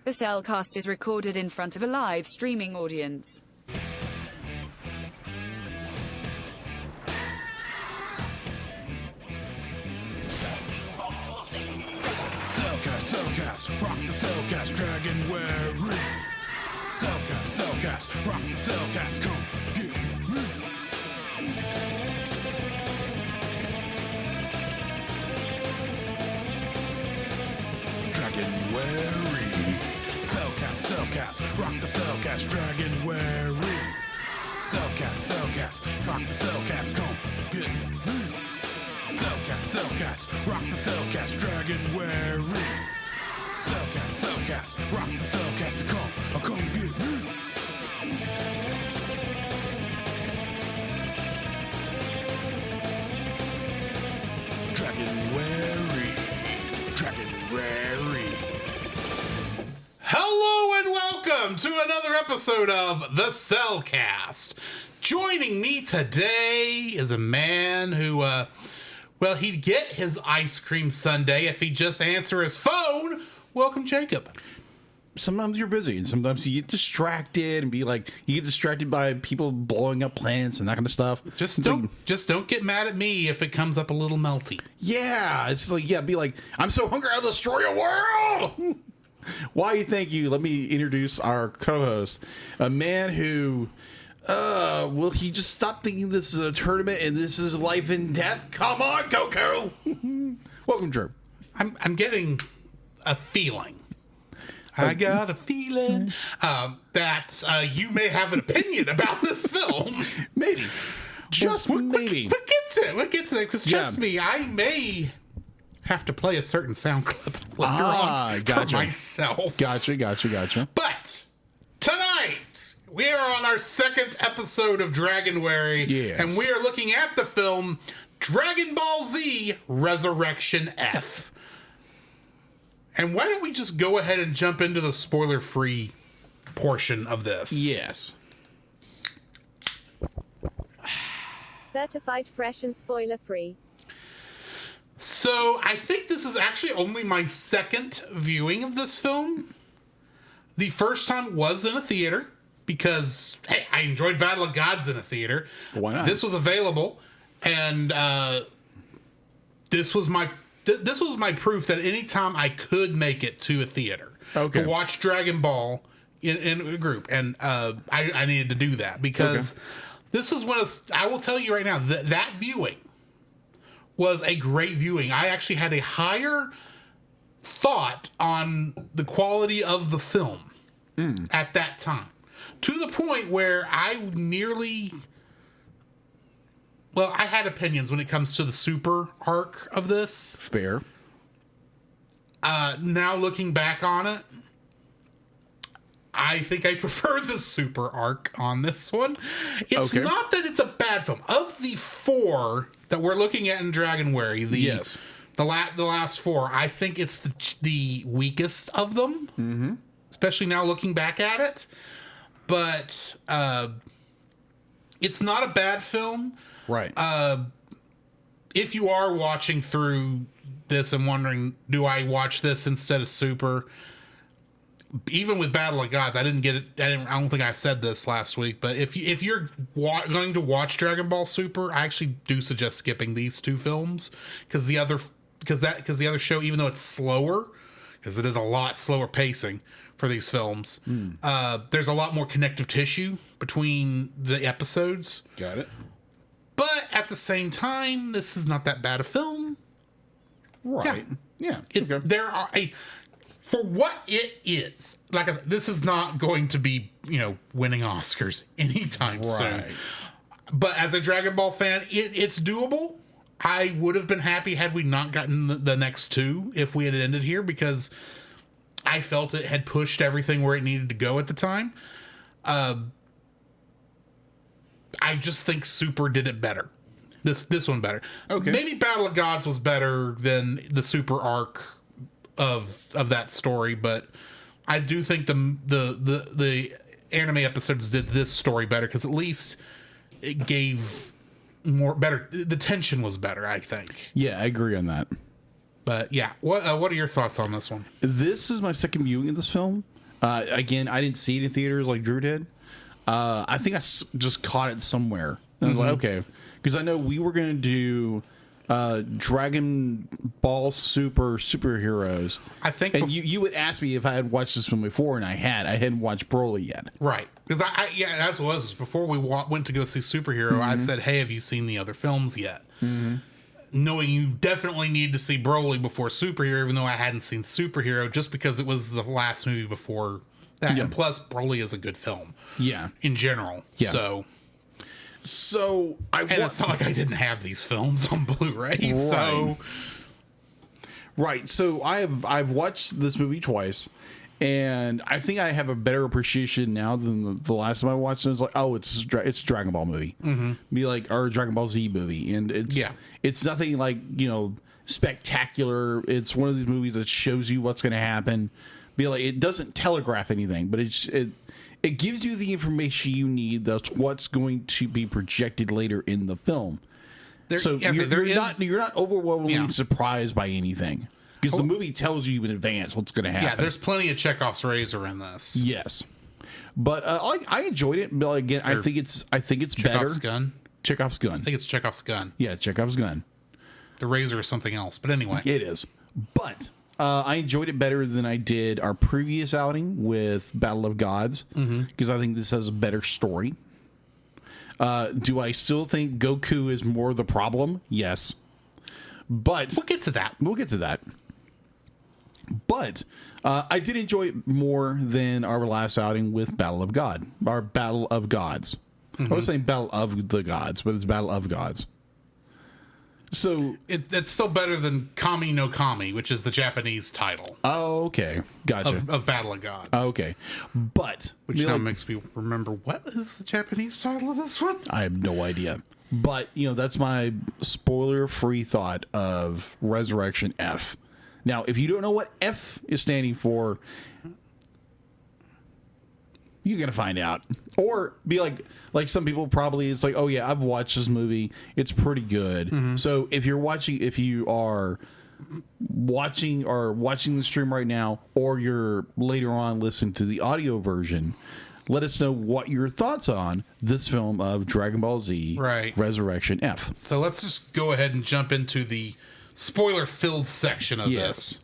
The Cellcast is recorded in front of a live streaming audience. Cellcast, rock the Cellcast, Dragonuary. Cellcast, rock the Cellcast, come get me. Dragonuary. Cellcast, rock the Cellcast, Dragonuary. Cellcast, rock the Cellcast, come get me. Cellcast, rock the Cellcast, Dragonuary. Cellcast, rock the Cellcast, come get me. Dragonuary. Hello and welcome to another episode of the Cellcast. Joining me today is a man who, well, he'd get his ice cream sundae if he'd just answer his phone. Welcome, Jacob. Sometimes you're busy, and sometimes you get distracted and you get distracted by people blowing up planets and that kind of stuff. Just don't get mad at me if it comes up a little melty. Yeah, it's like, be like, I'm so hungry I'll destroy your world. Why, thank you. Let me introduce our co-host, a man who, will he just stop thinking this is a tournament and this is life and death? Come on, Coco. Welcome, Drew. I'm getting a feeling. I got a feeling that you may have an opinion about this film. Maybe. Just maybe. What gets it? Because trust me, I may have to play a certain sound clip later on for myself. Gotcha. But tonight, we are on our second episode of Dragonuary, yes. And we are looking at the film Dragon Ball Z Resurrection F. And why don't we just go ahead and jump into the spoiler-free portion of this? Yes. Certified fresh and spoiler-free. So, I think this is actually only my second viewing of this film. The first time was in a theater, because, hey, I enjoyed Battle of Gods in a theater. Why not? This was available, and this was my proof that anytime I could make it to a theater to watch Dragon Ball in a group, and I needed to do that because this was one of, I will tell you right now, that viewing was a great viewing. I actually had a higher thought on the quality of the film at that time, to the point where I nearly... Well, I had opinions when it comes to the super arc of this. Fair. Now looking back on it, I think I prefer the super arc on this one. It's not that it's a bad film. Of the four that we're looking at in Dragonuary, the last four, I think it's the weakest of them, especially now looking back at it. But it's not a bad film. Right. If you are watching through this and wondering, do I watch this instead of Super? Even with Battle of Gods, I didn't get it. I don't think I said this last week, but if you're going to watch Dragon Ball Super, I actually do suggest skipping these two films because the other show, even though it's slower, because it is a lot slower pacing for these films, there's a lot more connective tissue between the episodes. Got it. But at the same time, this is not that bad a film. Right. Yeah. There are for what it is. Like I said, this is not going to be, winning Oscars anytime soon. But as a Dragon Ball fan, it's doable. I would have been happy had we not gotten the next two if we had ended here, because I felt it had pushed everything where it needed to go at the time. I just think Super did it better. This one better. Okay. Maybe Battle of Gods was better than the Super arc of that story, but I do think the anime episodes did this story better, because at least it gave better. The tension was better, I think. Yeah, I agree on that. But yeah, what are your thoughts on this one? This is my second viewing of this film. Again, I didn't see it in theaters like Drew did. I think I just caught it somewhere. And I was like, okay. Because I know we were going to do Dragon Ball Superheroes. I think... And you would ask me if I had watched this film before, and I hadn't watched Broly yet. Right. Because as it was, before we went to go see Superhero, I said, hey, have you seen the other films yet? Knowing you definitely need to see Broly before Superhero, even though I hadn't seen Superhero, just because it was the last movie before that. Yeah. And plus, Broly is a good film. Yeah. In general. Yeah. So and it's not like I didn't have these films on Blu-ray. Right. So I've watched this movie twice, and I think I have a better appreciation now than the last time I watched it. It's like, oh, it's a Dragon Ball movie. Be like, or a Dragon Ball Z movie, and it's nothing like, spectacular. It's one of these movies that shows you what's going to happen. Be like, it doesn't telegraph anything, but it gives you the information you need. That's what's going to be projected later in the film. You're not overwhelmingly surprised by anything, because the movie tells you in advance what's going to happen. Yeah, there's plenty of Chekhov's razor in this. Yes, but I enjoyed it. But again, I think it's Chekhov's better. Gun. Chekhov's gun. I think it's Chekhov's gun. Yeah, Chekhov's gun. The razor is something else, but anyway, it is. But I enjoyed it better than I did our previous outing with Battle of Gods, because I think this has a better story. Do I still think Goku is more the problem? Yes. But we'll get to that. But I did enjoy it more than our last outing with Battle of Gods. I was saying Battle of the Gods, but it's Battle of Gods. So it's still better than Kami no Kami, which is the Japanese title. Oh, okay, gotcha. Of Battle of Gods. Oh, okay, but which now makes me remember, what is the Japanese title of this one? I have no idea. But that's my spoiler-free thought of Resurrection F. Now, if you don't know what F is standing for, you're gonna find out, or be like some people probably. It's like, oh yeah, I've watched this movie. It's pretty good. So if you are watching the stream right now, or you're later on listening to the audio version, let us know what your thoughts on this film of Dragon Ball Z Resurrection F. So let's just go ahead and jump into the spoiler-filled section of this.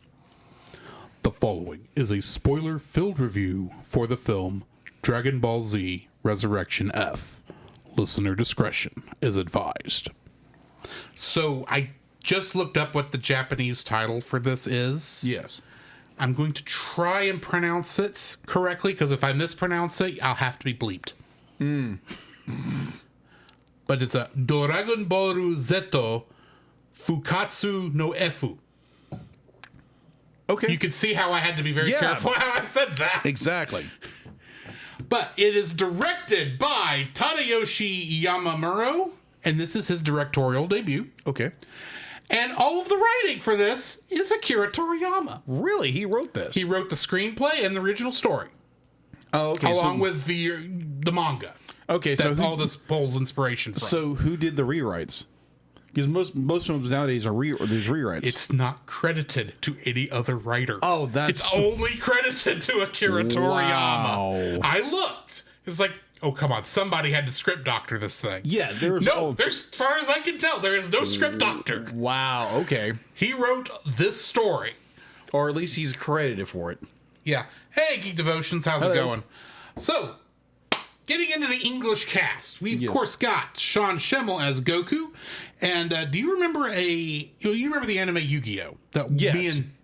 The following is a spoiler-filled review for the film Dragon Ball Z Resurrection F. Listener discretion is advised. So I just looked up what the Japanese title for this is. Yes. I'm going to try and pronounce it correctly, because if I mispronounce it, I'll have to be bleeped. But it's a Dragonboru Zeto Fukatsu no Efu. Okay. You can see how I had to be very careful how I said that. Exactly. But it is directed by Tadayoshi Yamamuro, and this is his directorial debut. Okay. And all of the writing for this is Akira Toriyama. Really? He wrote this? He wrote the screenplay and the original story. Oh, okay. Along with the manga. Okay, so all this pulls inspiration from. So who did the rewrites? Because most films nowadays there's rewrites. It's not credited to any other writer. Oh, it's only credited to Akira Toriyama. I looked. It's like, oh, come on. Somebody had to script doctor this thing. Yeah, there's as far as I can tell, there is no script doctor. Wow, okay. He wrote this story. Or at least he's credited for it. Yeah. Hey, Geek Devotions, how's it going? So, getting into the English cast, we of course got Sean Schemmel as Goku. And do you remember you remember the anime Yu-Gi-Oh?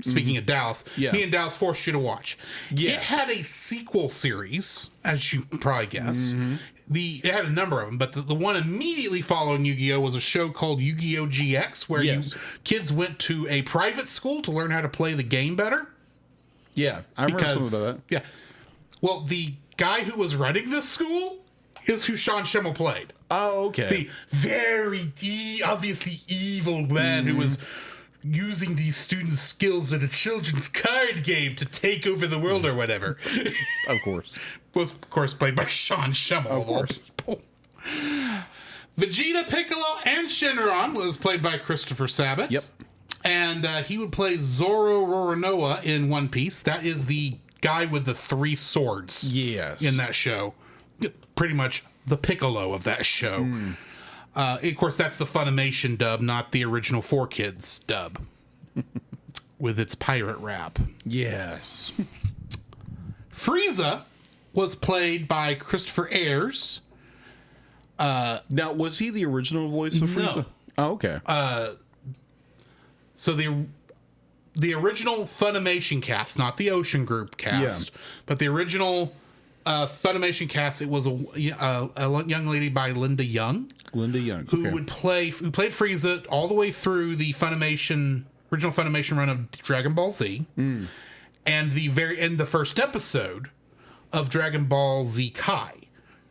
Speaking of Dallas, me and Dallas forced you to watch. Yes. It had a sequel series, as you probably guess. It had a number of them, but the one immediately following Yu-Gi-Oh was a show called Yu-Gi-Oh! GX, where kids went to a private school to learn how to play the game better. Yeah, I remember something about that. Yeah. Well, the guy who was running this school is who Sean Schemmel played. Oh, okay. The very obviously evil man who was using these students' skills in a children's card game to take over the world or whatever. Of course. Was, of course, played by Sean Schemmel. Of course. Vegeta, Piccolo, and Shenron was played by Christopher Sabat. Yep. And he would play Zoro Roronoa in One Piece. That is the guy with the 3 swords. Yes. In that show. Pretty much the Piccolo of that show. Of course, that's the Funimation dub, not the original 4Kids dub. With its pirate rap. Yes. Frieza was played by Christopher Ayres. Now, was he the original voice of Frieza? No. Oh, okay. So the original Funimation cast, not the Ocean Group cast, but the original Funimation cast, it was a young lady by Linda Young. Linda Young. Who played Frieza all the way through the original Funimation run of Dragon Ball Z. And the first episode of Dragon Ball Z Kai.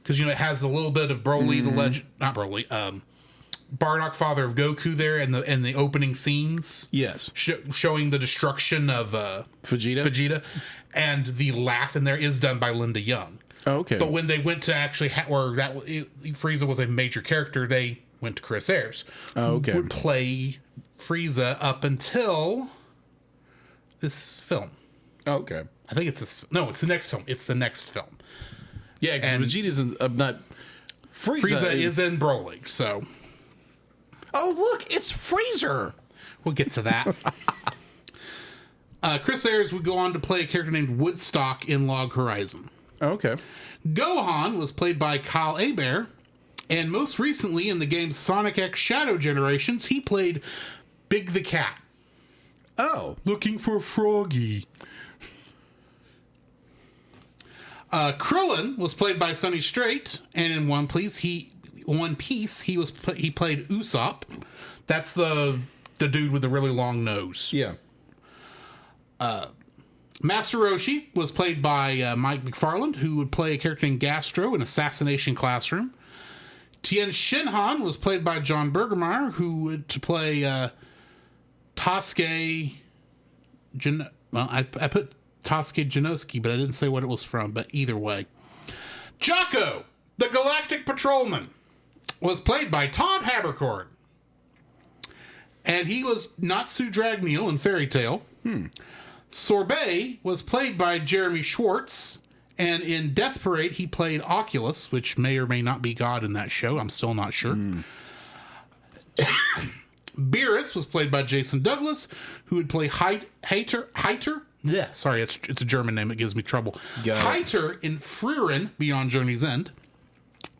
Because, it has a little bit of Broly, the legend, not Broly, Bardock, father of Goku there in the opening scenes. Yes. Showing the destruction of Vegeta. And the laugh in there is done by Linda Young. Oh, okay. But when they went to actually, Frieza was a major character, they went to Chris Ayres. Oh, okay. Who would play Frieza up until this film. Oh, okay. I think it's this. No, it's the next film. It's the next film. Yeah, because Vegeta's not. Frieza is in Broly, so. Oh, look, it's Freezer. We'll get to that. Chris Ayres would go on to play a character named Woodstock in Log Horizon. Okay. Gohan was played by Kyle Hebert, and most recently in the game Sonic X Shadow Generations, he played Big the Cat. Oh. Looking for Froggy. Krillin was played by Sonny Strait, and in One Piece he played Usopp. That's the dude with the really long nose. Yeah. Master Roshi was played by Mike McFarland, who would play a character named Gastro in Assassination Classroom. Tien Shinhan was played by John Bergemeyer, who would play Tasuke. I put Tasuke Janoski, but I didn't say what it was from. But either way, Jocko, the Galactic Patrolman, was played by Todd Haberkorn, and he was Natsu Dragneel in Fairy Tail. Sorbet was played by Jeremy Schwartz, and in Death Parade he played Oculus, which may or may not be God in that show. I'm still not sure. Beerus was played by Jason Douglas, who would play Heiter. Yeah, sorry, it's a German name. It gives me trouble. Heiter in Frieren Beyond Journey's End.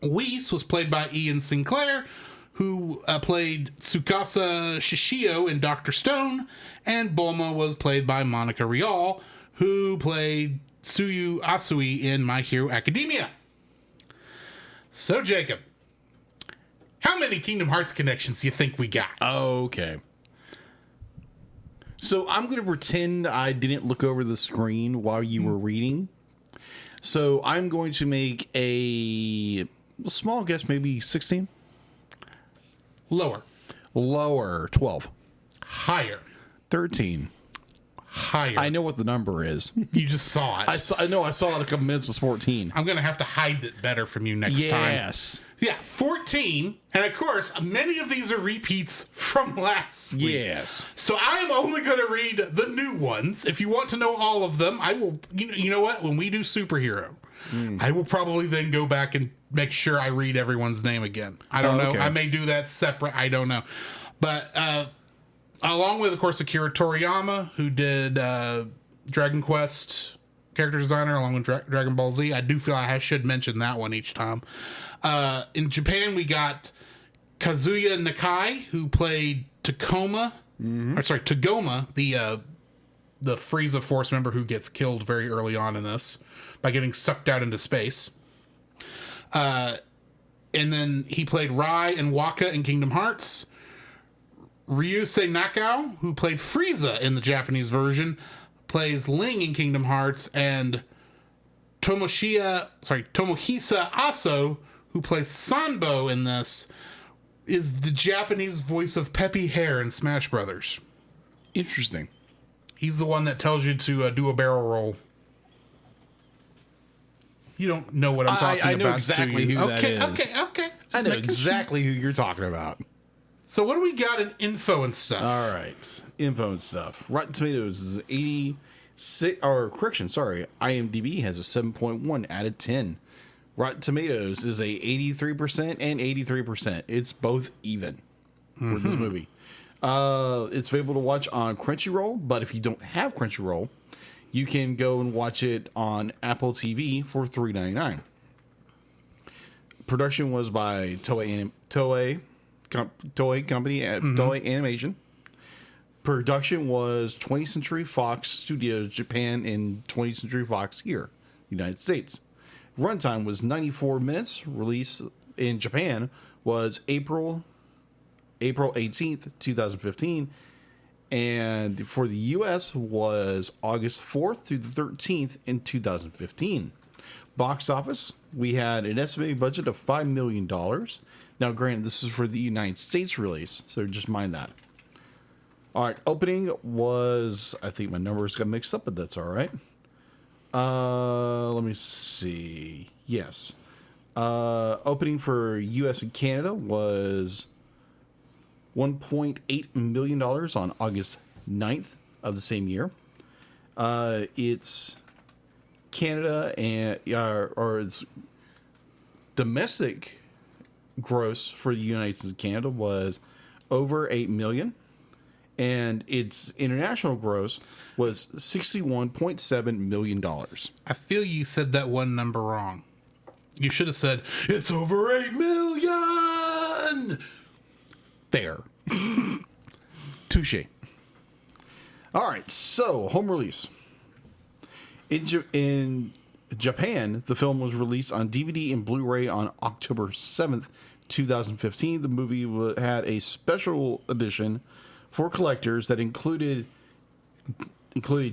Whis was played by Ian Sinclair, who played Tsukasa Shishio in Dr. Stone, and Bulma was played by Monica Rial, who played Tsuyu Asui in My Hero Academia. So, Jacob, how many Kingdom Hearts connections do you think we got? Okay. So I'm going to pretend I didn't look over the screen while you were reading. So I'm going to make a small guess, maybe 16? Lower. 12. Higher. 13. Higher. I know what the number is. You just saw it. I saw it a couple minutes. It was 14. I'm going to have to hide it better from you next time. Yes. Yeah, 14. And of course, many of these are repeats from last week. Yes. So I am only going to read the new ones. If you want to know all of them, I will. You know what? When we do superhero, I will probably then go back and make sure I read everyone's name again. I don't know. Okay. I may do that separate. I don't know. But along with, of course, Akira Toriyama, who did Dragon Quest character designer, along with Dragon Ball Z. I do feel I should mention that one each time. In Japan, we got Kazuya Nakai, who played Tagoma, the Frieza Force member who gets killed very early on in this by getting sucked out into space. And then he played Rai and Waka in Kingdom Hearts. Ryusei Nakao, who played Frieza in the Japanese version, plays Ling in Kingdom Hearts, and Tomohisa Aso, who plays Sanbo in this, is the Japanese voice of Peppy Hare in Smash Brothers. Interesting. He's the one that tells you to do a barrel roll. You don't know what I'm talking about. I know exactly who that is. Okay. I know exactly who you're talking about. So what do we got in info and stuff? All right. info and stuff. Rotten Tomatoes is 86, or correction, sorry, IMDb has a 7.1 out of 10. Rotten Tomatoes is a 83% and 83%. It's both even for this movie. It's available to watch on Crunchyroll, but if you don't have Crunchyroll, you can go and watch it on Apple TV for $3.99. Production was by Toei Company at Toei Animation. Production was 20th Century Fox Studios Japan and 20th Century Fox here, United States. Runtime was 94 minutes. Release in Japan was April 18th, 2015. And for the U.S. was August 4th through the 13th in 2015. Box office, we had an estimated budget of $5 million. Now, granted, this is for the United States release, so just mind that. All right, opening was, I think my numbers got mixed up, but that's all right. Let me see. Yes. Opening for U.S. and Canada was $1.8 million on August 9th of the same year. It's Canada and or its domestic gross for the United States and Canada was over $8 million. And its international gross was $61.7 million. I feel you said that one number wrong. You should have said, it's over $8 million! Fair. Touche. All right, so home release. In Japan, the film was released on DVD and Blu-ray on October 7th, 2015. The movie had a special edition for collectors that included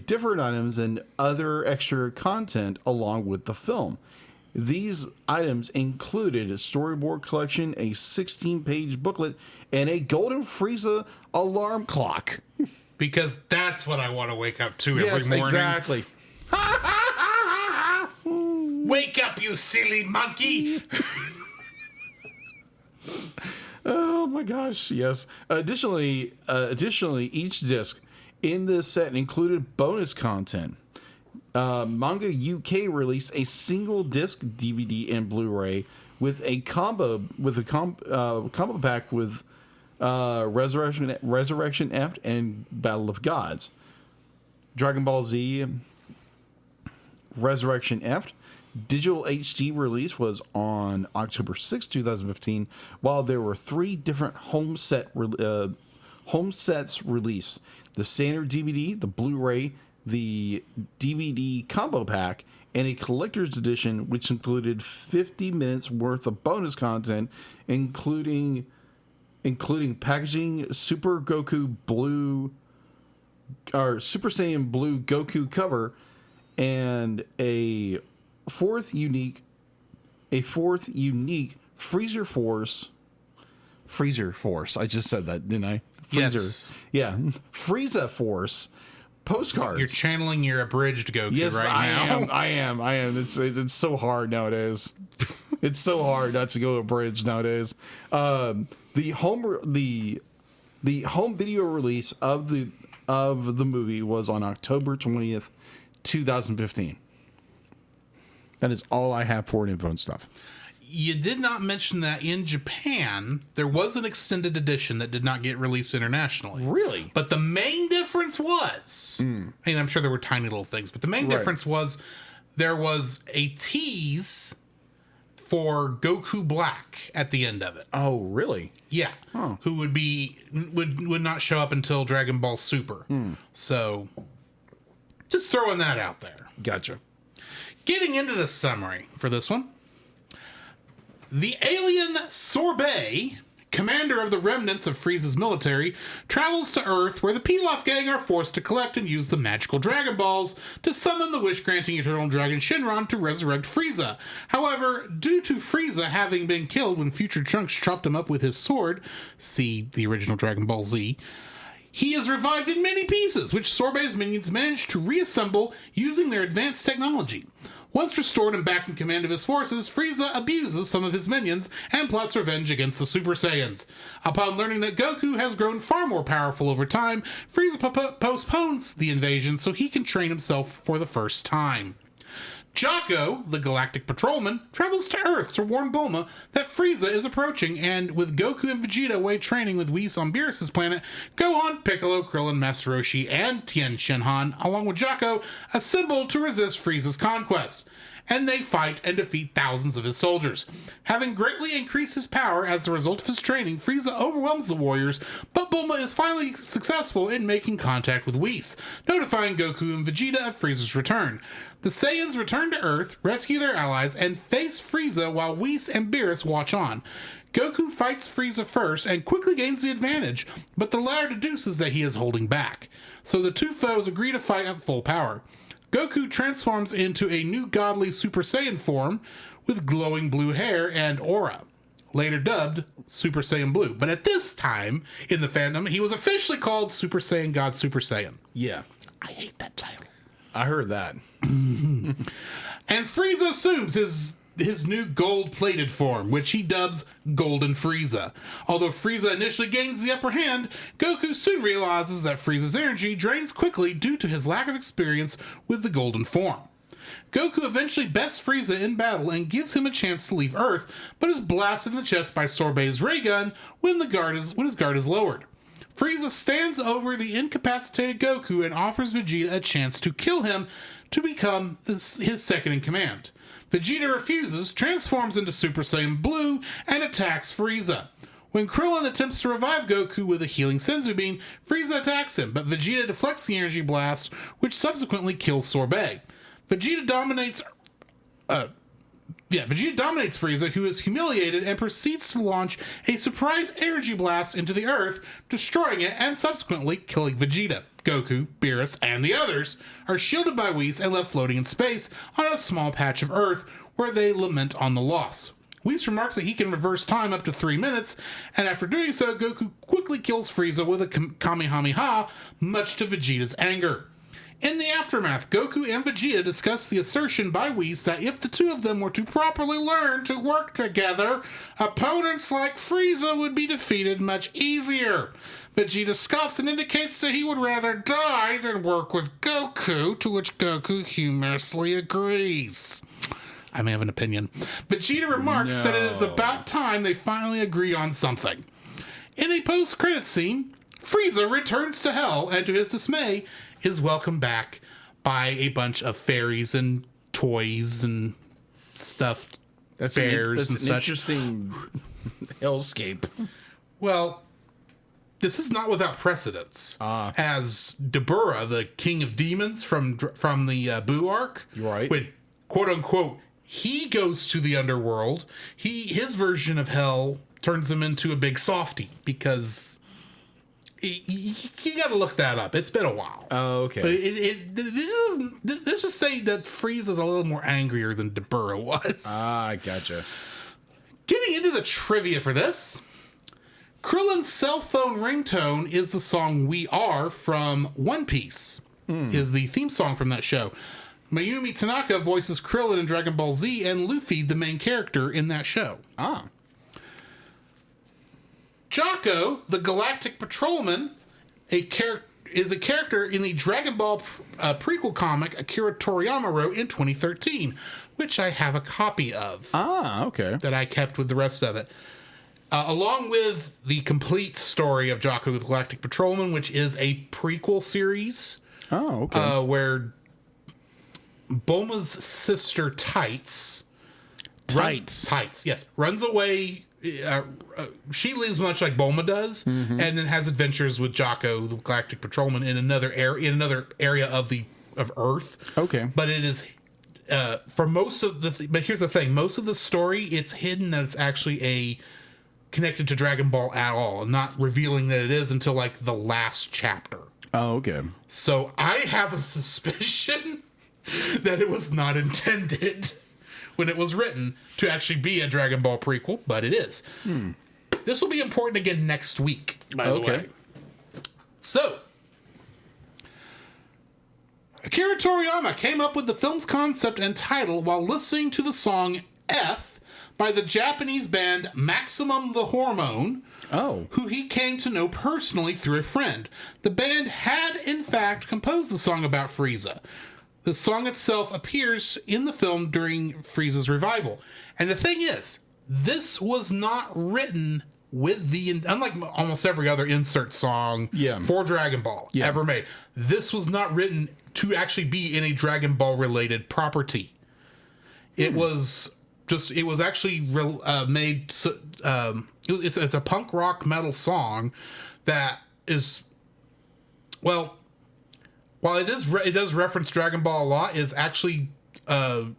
different items and other extra content along with the film. These items included a storyboard collection, a 16-page booklet, and a golden Frieza alarm clock. Because that's what I want to wake up to every morning. Exactly. Wake up, you silly monkey! Oh my gosh, yes. Additionally, each disc in this set included bonus content. Manga UK released a single disc DVD and Blu-ray with a combo pack with Resurrection F and Battle of Gods. Dragon Ball Z Resurrection F digital HD release was on October 6, 2015, while there were 3 different home sets released. The standard DVD, the Blu-ray, the DVD combo pack, and a collector's edition, which included 50 minutes worth of bonus content, including packaging Super Goku Blue or Super Saiyan Blue Goku cover and a fourth unique Freezer Force. I just said that, didn't I? Freezer. Yes. Yeah. Frieza Force postcards. You're channeling your abridged Goku yes, now. I am. It's so hard nowadays. It's so hard not to go abridged nowadays. The home video release of the movie was on October 20th, 2015. That is all I have for info and stuff. You did not mention that in Japan, there was an extended edition that did not get released internationally. Really? But the main difference was, I mean, I'm sure there were tiny little things, but the main difference was there was a tease for Goku Black at the end of it. Oh, really? Yeah. Oh. Who would not show up until Dragon Ball Super. So, just throwing that out there. Gotcha. Getting into the summary for this one. The alien Sorbet, commander of the remnants of Frieza's military, travels to Earth where the Pilaf gang are forced to collect and use the magical Dragon Balls to summon the wish-granting Eternal Dragon Shenron to resurrect Frieza. However, due to Frieza having been killed when future Trunks chopped him up with his sword, see the original Dragon Ball Z, he is revived in many pieces, which Sorbet's minions manage to reassemble using their advanced technology. Once restored and back in command of his forces, Frieza abuses some of his minions and plots revenge against the Super Saiyans. Upon learning that Goku has grown far more powerful over time, Frieza postpones the invasion so he can train himself for the first time. Jocko, the Galactic Patrolman, travels to Earth to warn Bulma that Frieza is approaching, and with Goku and Vegeta away training with Whis on Beerus' planet, Gohan, Piccolo, Krillin, Master Roshi, and Tien Shinhan, along with Jocko, assemble to resist Frieza's conquest, and they fight and defeat thousands of his soldiers. Having greatly increased his power as a result of his training, Frieza overwhelms the warriors, but Bulma is finally successful in making contact with Whis, notifying Goku and Vegeta of Frieza's return. The Saiyans return to Earth, rescue their allies, and face Frieza while Whis and Beerus watch on. Goku fights Frieza first and quickly gains the advantage, but the latter deduces that he is holding back. So the two foes agree to fight at full power. Goku transforms into a new godly Super Saiyan form with glowing blue hair and aura, later dubbed Super Saiyan Blue. But at this time in the fandom, he was officially called Super Saiyan God Super Saiyan. Yeah. I hate that title. I heard that. And Frieza assumes his new gold-plated form, which he dubs Golden Frieza. Although Frieza initially gains the upper hand, Goku soon realizes that Frieza's energy drains quickly due to his lack of experience with the golden form. Goku eventually bests Frieza in battle and gives him a chance to leave Earth, but is blasted in the chest by Sorbet's ray gun when his guard is lowered. Frieza stands over the incapacitated Goku and offers Vegeta a chance to kill him to become his second in command. Vegeta refuses, transforms into Super Saiyan Blue, and attacks Frieza. When Krillin attempts to revive Goku with a healing Senzu Bean, Frieza attacks him, but Vegeta deflects the energy blast, which subsequently kills Sorbet. Vegeta dominates Frieza, who is humiliated, and proceeds to launch a surprise energy blast into the Earth, destroying it and subsequently killing Vegeta. Goku, Beerus, and the others are shielded by Whis and left floating in space on a small patch of Earth where they lament on the loss. Whis remarks that he can reverse time up to 3 minutes, and after doing so, Goku quickly kills Frieza with a Kamehameha, much to Vegeta's anger. In the aftermath, Goku and Vegeta discuss the assertion by Whis that if the two of them were to properly learn to work together, opponents like Frieza would be defeated much easier. Vegeta scoffs and indicates that he would rather die than work with Goku, to which Goku humorously agrees. I may have an opinion. Vegeta remarks that it is about time they finally agree on something. In a post-credits scene, Frieza returns to Hell and, to his dismay, is welcomed back by a bunch of fairies and toys and stuffed bears and such. That's an interesting hellscape. Well, this is not without precedence. As Dabura, the king of demons from the Boo arc, right? When, quote unquote, he goes to the underworld, his version of hell turns him into a big softie because you got to look that up. It's been a while. Oh, okay. But let's just say that Frieza's a little more angrier than Dabura was. I gotcha. Getting into the trivia for this, Krillin's cell phone ringtone is the song We Are from One Piece. Is the theme song from that show. Mayumi Tanaka voices Krillin in Dragon Ball Z, and Luffy, the main character in that show. Jocko, the Galactic Patrolman, is a character in the Dragon Ball prequel comic Akira Toriyama wrote in 2013, which I have a copy of. Okay. That I kept with the rest of it. Along with the complete story of Jocko, the Galactic Patrolman, which is a prequel series. Oh, okay. Where Bulma's sister Tights, runs away. She lives much like Bulma does, and then has adventures with Jocko, the Galactic Patrolman, in another area of Earth. Okay, but it is for most of the. But here's the thing: most of the story, it's hidden that it's actually connected to Dragon Ball at all, and not revealing that it is until like the last chapter. Oh, okay. So I have a suspicion that it was not intended when it was written to actually be a Dragon Ball prequel, but it is. This will be important again next week, by the way. So, Akira Toriyama came up with the film's concept and title while listening to the song F by the Japanese band Maximum the Hormone, who he came to know personally through a friend. The band had, in fact, composed the song about Frieza. The song itself appears in the film during Frieza's revival. And the thing is, this was not written with unlike almost every other insert song for Dragon Ball ever made. This was not written to actually be any Dragon Ball related property. It was actually made. It's a punk rock metal song that is, well, while it does reference Dragon Ball a lot, is actually an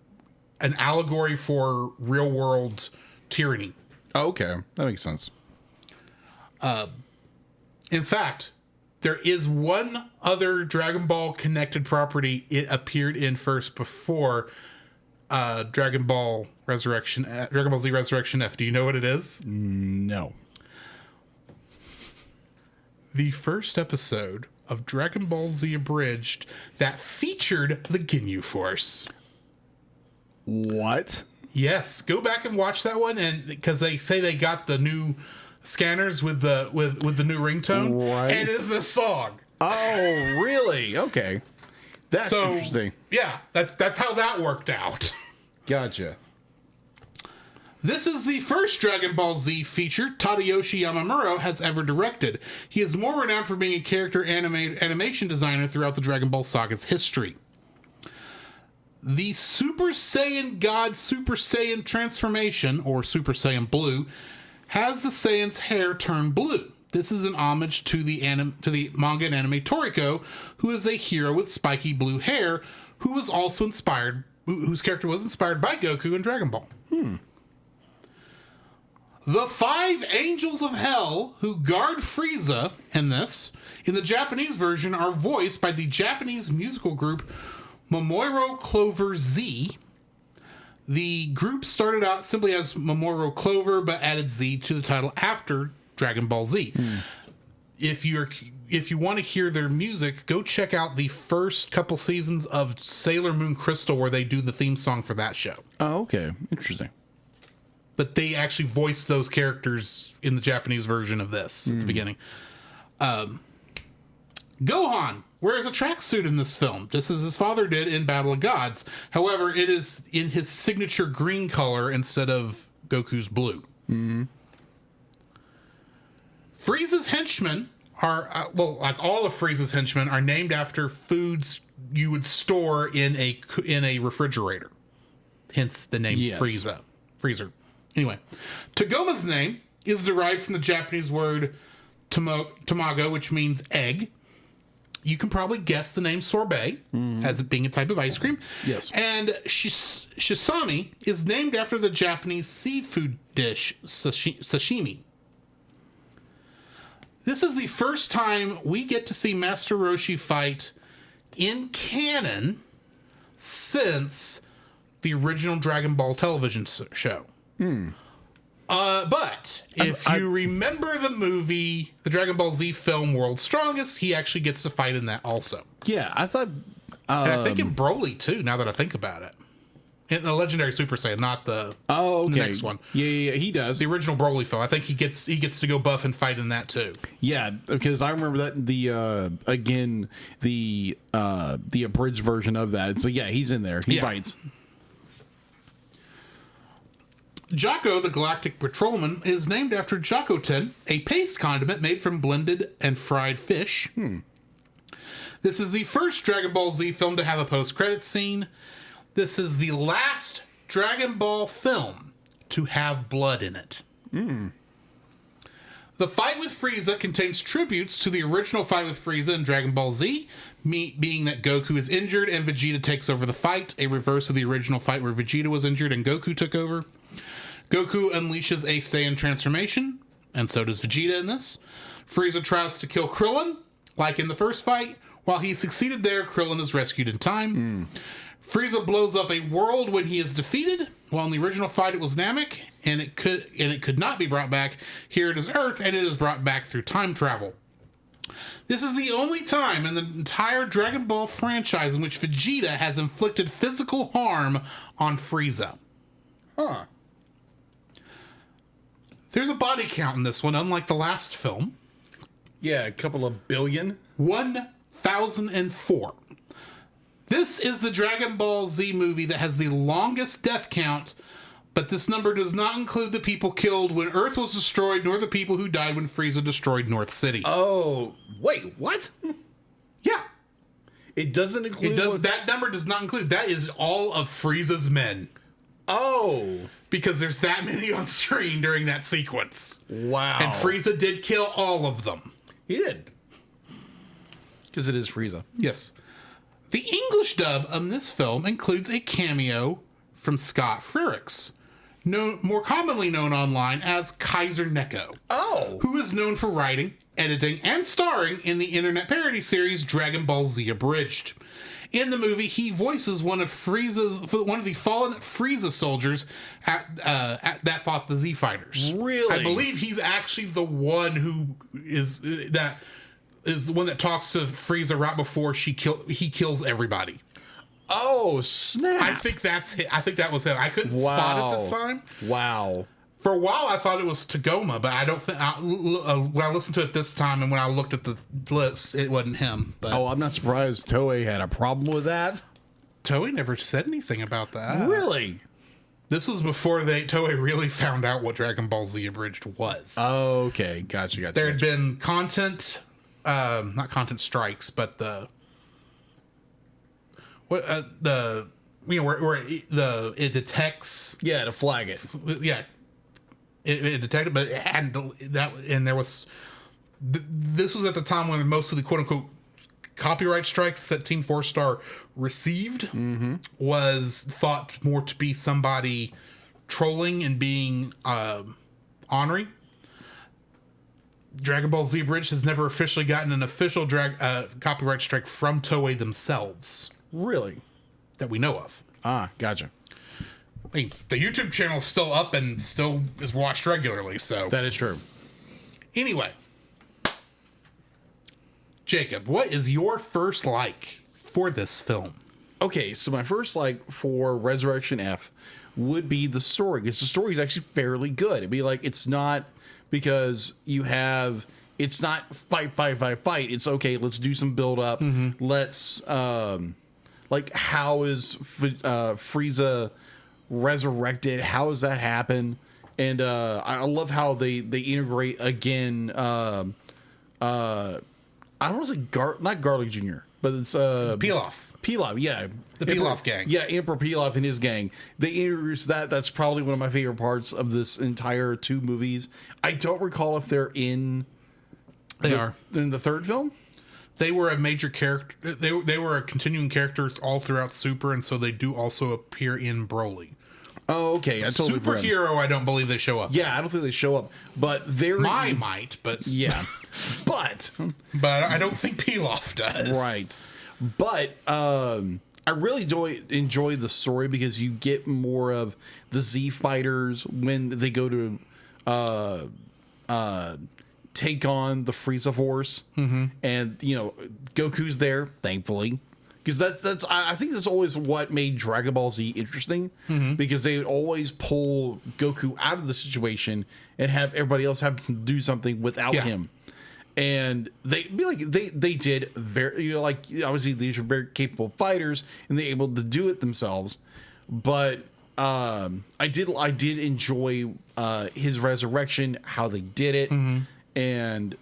allegory for real world tyranny. Oh, okay, that makes sense. In fact, there is one other Dragon Ball connected property it appeared in first before Dragon Ball Z Resurrection F. Do you know what it is? No. The first episode of Dragon Ball Z Abridged that featured the Ginyu Force. What? Yes, go back and watch that one, and because they say they got the new scanners with the new ringtone, right. And it's this song. Oh, really? Okay, that's interesting. Yeah, that's how that worked out. Gotcha. This is the first Dragon Ball Z feature Tadayoshi Yamamuro has ever directed. He is more renowned for being a character animation designer throughout the Dragon Ball saga's history. The Super Saiyan God Super Saiyan transformation, or Super Saiyan Blue, has the Saiyan's hair turn blue. This is an homage to the manga and anime Toriko, who is a hero with spiky blue hair, whose character was inspired by Goku in Dragon Ball. The 5 Angels of Hell who guard Frieza in the Japanese version are voiced by the Japanese musical group Mamoru Clover Z. The group started out simply as Mamoru Clover, but added Z to the title after Dragon Ball Z. If you want to hear their music, go check out the first couple seasons of Sailor Moon Crystal, where they do the theme song for that show. Oh, okay. Interesting. But they actually voiced those characters in the Japanese version of this at the beginning. Gohan wears a tracksuit in this film, just as his father did in Battle of Gods. However, it is in his signature green color instead of Goku's blue. Frieza's henchmen are, like all of Frieza's henchmen, are named after foods you would store in a refrigerator. Hence the name Freezer. Anyway, Tagoma's name is derived from the Japanese word tamago, which means egg. You can probably guess the name sorbet as it being a type of ice cream. Yes. And shisami is named after the Japanese seafood dish sashimi. This is the first time we get to see Master Roshi fight in canon since the original Dragon Ball television show. But if you remember the movie, the Dragon Ball Z film World's Strongest, he actually gets to fight in that also. Yeah, I thought... and I think in Broly, too, now that I think about it. In the Legendary Super Saiyan, not the next one. Yeah, he does. The original Broly film. I think he gets to go buff and fight in that, too. Yeah, because I remember that, the abridged version of that. So, yeah, he's in there. He fights. Jocko, the Galactic Patrolman, is named after Jokoten, a paste condiment made from blended and fried fish. This is the first Dragon Ball Z film to have a post-credits scene. This is the last Dragon Ball film to have blood in it. The fight with Frieza contains tributes to the original fight with Frieza in Dragon Ball Z, being that Goku is injured and Vegeta takes over the fight, a reverse of the original fight where Vegeta was injured and Goku took over. Goku unleashes a Saiyan transformation, and so does Vegeta in this. Frieza tries to kill Krillin, like in the first fight. While he succeeded there, Krillin is rescued in time. Frieza blows up a world when he is defeated. While in the original fight it was Namek, and it could not be brought back. Here it is Earth, and it is brought back through time travel. This is the only time in the entire Dragon Ball franchise in which Vegeta has inflicted physical harm on Frieza. Huh. There's a body count in this one, unlike the last film. Yeah, a couple of billion. 1,004. This is the Dragon Ball Z movie that has the longest death count, but this number does not include the people killed when Earth was destroyed, nor the people who died when Frieza destroyed North City. Oh, wait, what? Yeah. It doesn't include... That number does not include. That is all of Frieza's men. Oh. Because there's that many on screen during that sequence. Wow. And Frieza did kill all of them. He did. Because it is Frieza. Yes. The English dub of this film includes a cameo from Scott Frericks, more commonly known online as Kaiser Neko. Oh. Who is known for writing, editing, and starring in the internet parody series Dragon Ball Z Abridged. In the movie, he voices one of the fallen Frieza soldiers that fought the Z Fighters. Really? I believe he's actually the one who is the one that talks to Frieza right before he kills everybody. Oh, snap. I think that was him. I couldn't spot it this time. Wow. For a while, I thought it was Tagoma, but I don't think... when I listened to it this time and when I looked at the list, it wasn't him. But Oh, I'm not surprised Toei had a problem with that. Toei never said anything about that. Really? This was before Toei really found out what Dragon Ball Z Abridged was. Okay, gotcha. There had been content... not content strikes, but where it detects... Yeah, to flag it. Yeah. It detected, but it hadn't that, and there was. This was at the time when most of the quote unquote copyright strikes that Team 4-Star received was thought more to be somebody trolling and being ornery. Dragon Ball Z Bridge has never officially gotten an official copyright strike from Toei themselves. Really? That we know of. Ah, gotcha. I mean, the YouTube channel is still up and still is watched regularly, so... That is true. Anyway. Jacob, what is your first like for this film? Okay, so my first like for Resurrection F would be the story, because the story is actually fairly good. It'd be like, it's not because you have... It's not fight. It's okay, let's do some build up. Let's... like, how is Frieza... resurrected? How does that happen? And I love how they integrate again. I don't want to say not Garlic Jr., but it's Pilaf, yeah, the Pilaf gang, yeah, Emperor Pilaf and his gang. They introduced that. That's probably one of my favorite parts of this entire two movies. I don't recall if they're in. They are in the third film. They were a major character. They were a continuing character all throughout Super, and so they do also appear in Broly. Oh, okay. I totally Superhero, I don't believe they show up. Yeah, I don't think they show up, but they're might, but yeah, but I don't think Pilaf does. Right, but I really enjoy the story because you get more of the Z Fighters when they go to take on the Frieza Force, and you know Goku's there, thankfully. Because I think that's always what made Dragon Ball Z interesting, because they would always pull Goku out of the situation and have everybody else have to do something without him. And they did very, like, obviously these are very capable fighters and they're able to do it themselves. But I did enjoy his resurrection, how they did it, and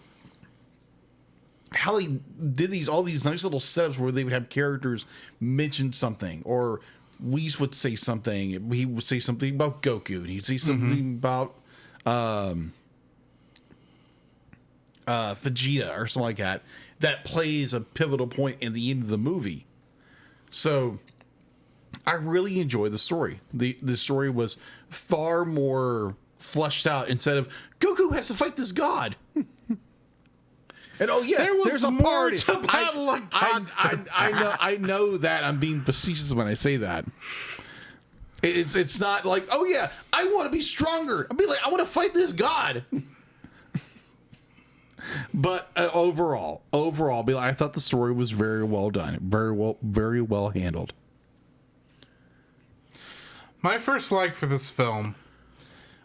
how they did all these nice little setups where they would have characters mention something, or Whis would say something. He would say something about Goku, and he'd say something about Vegeta or something like that. That plays a pivotal point in the end of the movie. So I really enjoy the story. The story was far more fleshed out instead of Goku has to fight this god. And there's a party. I know that I'm being facetious when I say that. It's not like, oh yeah, I want to be stronger. I'll be like, I want to fight this god. But overall, I thought the story was very well done, very well handled. My first like for this film,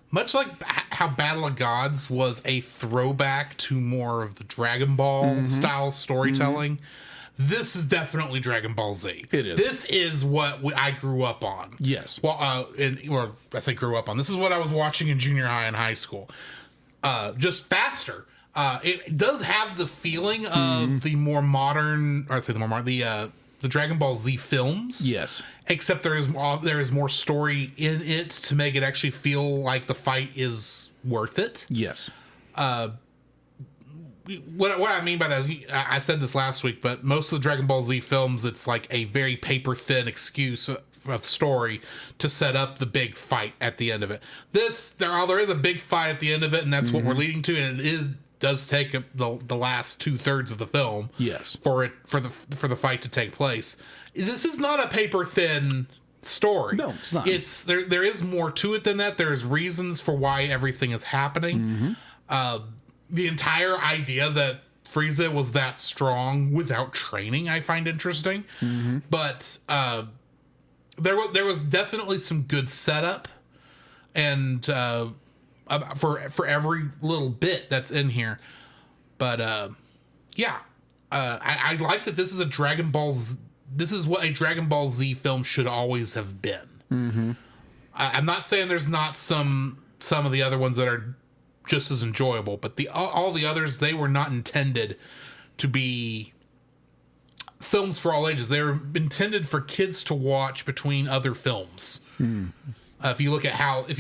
much like how Battle of Gods was a throwback to more of the Dragon Ball style storytelling, this is definitely Dragon Ball Z. It is. This is what I grew up on. Yes. Well, or I say grew up on. This is what I was watching in junior high and high school. Just faster. It does have the feeling of the more modern, or I say the more modern, the Dragon Ball Z films. Yes. Except there is more story in it to make it actually feel like the fight is worth it. Yes. What I mean by that is, I said this last week, but most of the Dragon Ball Z films, it's like a very paper thin excuse of story to set up the big fight at the end of it. There is a big fight at the end of it, and that's what we're leading to, and does take the last 2/3 of the film. Yes. For the fight to take place. This is not a paper thin story. No, it's not. There is more to it than that. There's reasons for why everything is happening. The entire idea that Frieza was that strong without training, I find interesting. But there was definitely some good setup, and for every little bit that's in here. But I like that this is a Dragon Ball. This is what a Dragon Ball Z film should always have been. I'm not saying there's not some of the other ones that are just as enjoyable, but all the others, they were not intended to be films for all ages. They were intended for kids to watch between other films. If you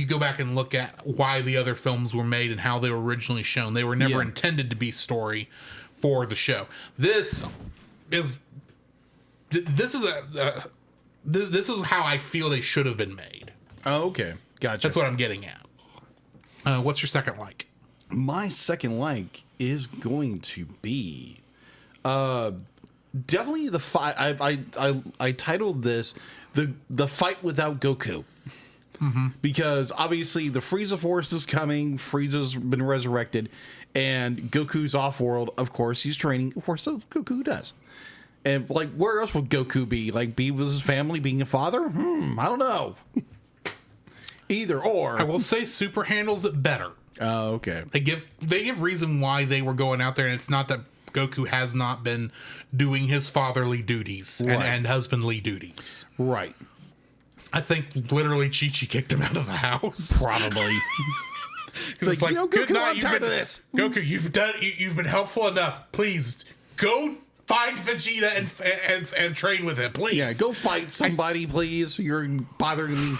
go back and look at why the other films were made and how they were originally shown, they were never intended to be story for the show. This is how I feel they should have been made. Oh, okay. Gotcha. That's what I'm getting at. What's your second like? My second like is going to be definitely the fight. I titled this the fight without Goku. Because obviously the Frieza Force is coming. Frieza's been resurrected, and Goku's off world. Of course, he's training. Of course, Goku does. And like, where else would Goku be? Like, be with his family, being a father? I don't know. Either or. I will say Super handles it better. Oh, okay. They give reason why they were going out there, and it's not that Goku has not been doing his fatherly duties and husbandly duties. Right. I think literally Chi-Chi kicked him out of the house. Probably. Because it's like, Goku, good night, I'm tired of this. Goku, you've been helpful enough. Please go find Vegeta and train with him, please. Yeah, go fight somebody, please. You're bothering me.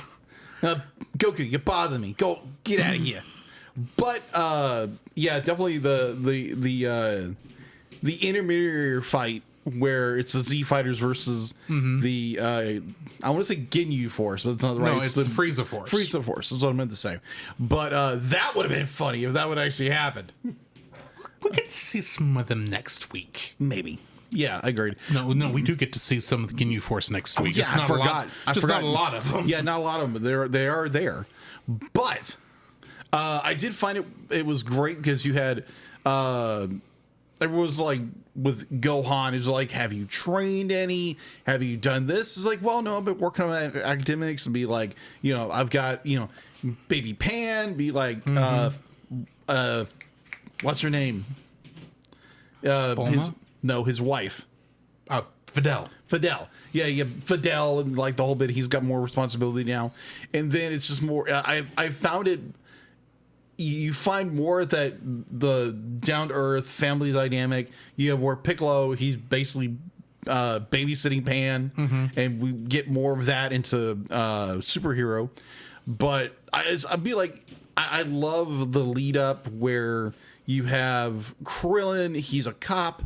Goku, you bother me. Go get out of here. But definitely the intermediary fight where it's the Z Fighters versus the I want to say Ginyu Force, but it's not right. No, it's the Frieza Force. Frieza Force is what I meant to say. But that would have been funny if that would actually happened. We'll get to see some of them next week, maybe. Yeah, I agreed. No, we do get to see some of the Ginyu Force next week. Yeah, I forgot. Not a lot of them. Yeah, not a lot of them. They are there. But I did find it was great because you had it was like with Gohan, it was like, have you trained any? Have you done this? It's like, well, no, I've been working on academics, and be like, I've got, baby Pan, be like, what's her name? His wife. Fidel. Yeah, Fidel, and like the whole bit, he's got more responsibility now. And then it's just more, I found it, you find more that the down-to-earth family dynamic. You have where Piccolo, he's basically babysitting Pan, and we get more of that into Superhero. But I'd be like, I love the lead up where you have Krillin, he's a cop,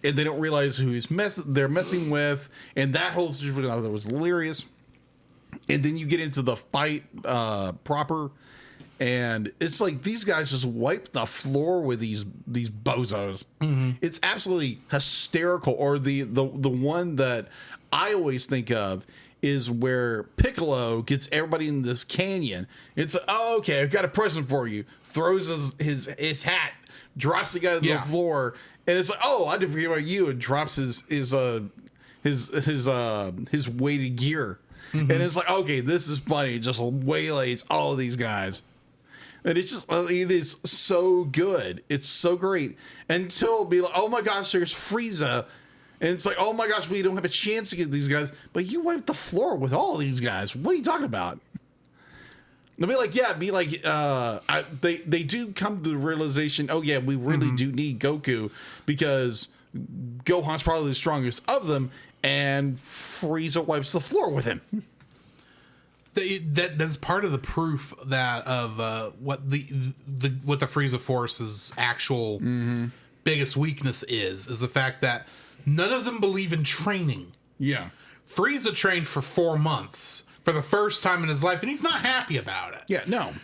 and they don't realize who they're messing with, and that whole situation that was hilarious. And then you get into the fight proper, and it's like these guys just wipe the floor with these bozos. It's absolutely hysterical. Or the one that I always think of is where Piccolo gets everybody in this canyon. It's okay, I've got a present for you. Throws his hat drops the guy to the floor, and it's like, oh, I didn't forget about you, and drops his weighted gear. And it's like, okay, this is funny. It just waylays all of these guys. And it's just, it is so good. It's so great. Until it'll be like, oh my gosh, there's Frieza. And it's like, oh my gosh, we don't have a chance to get these guys. But you wiped the floor with all these guys. What are you talking about? They'll be like, they do come to the realization, oh yeah, we really do need Goku because Gohan's probably the strongest of them. And Frieza wipes the floor with him. That's part of the proof that of what the Frieza Force's actual biggest weakness is the fact that none of them believe in training. Yeah, Frieza trained for 4 months for the first time in his life, and he's not happy about it. Yeah, no.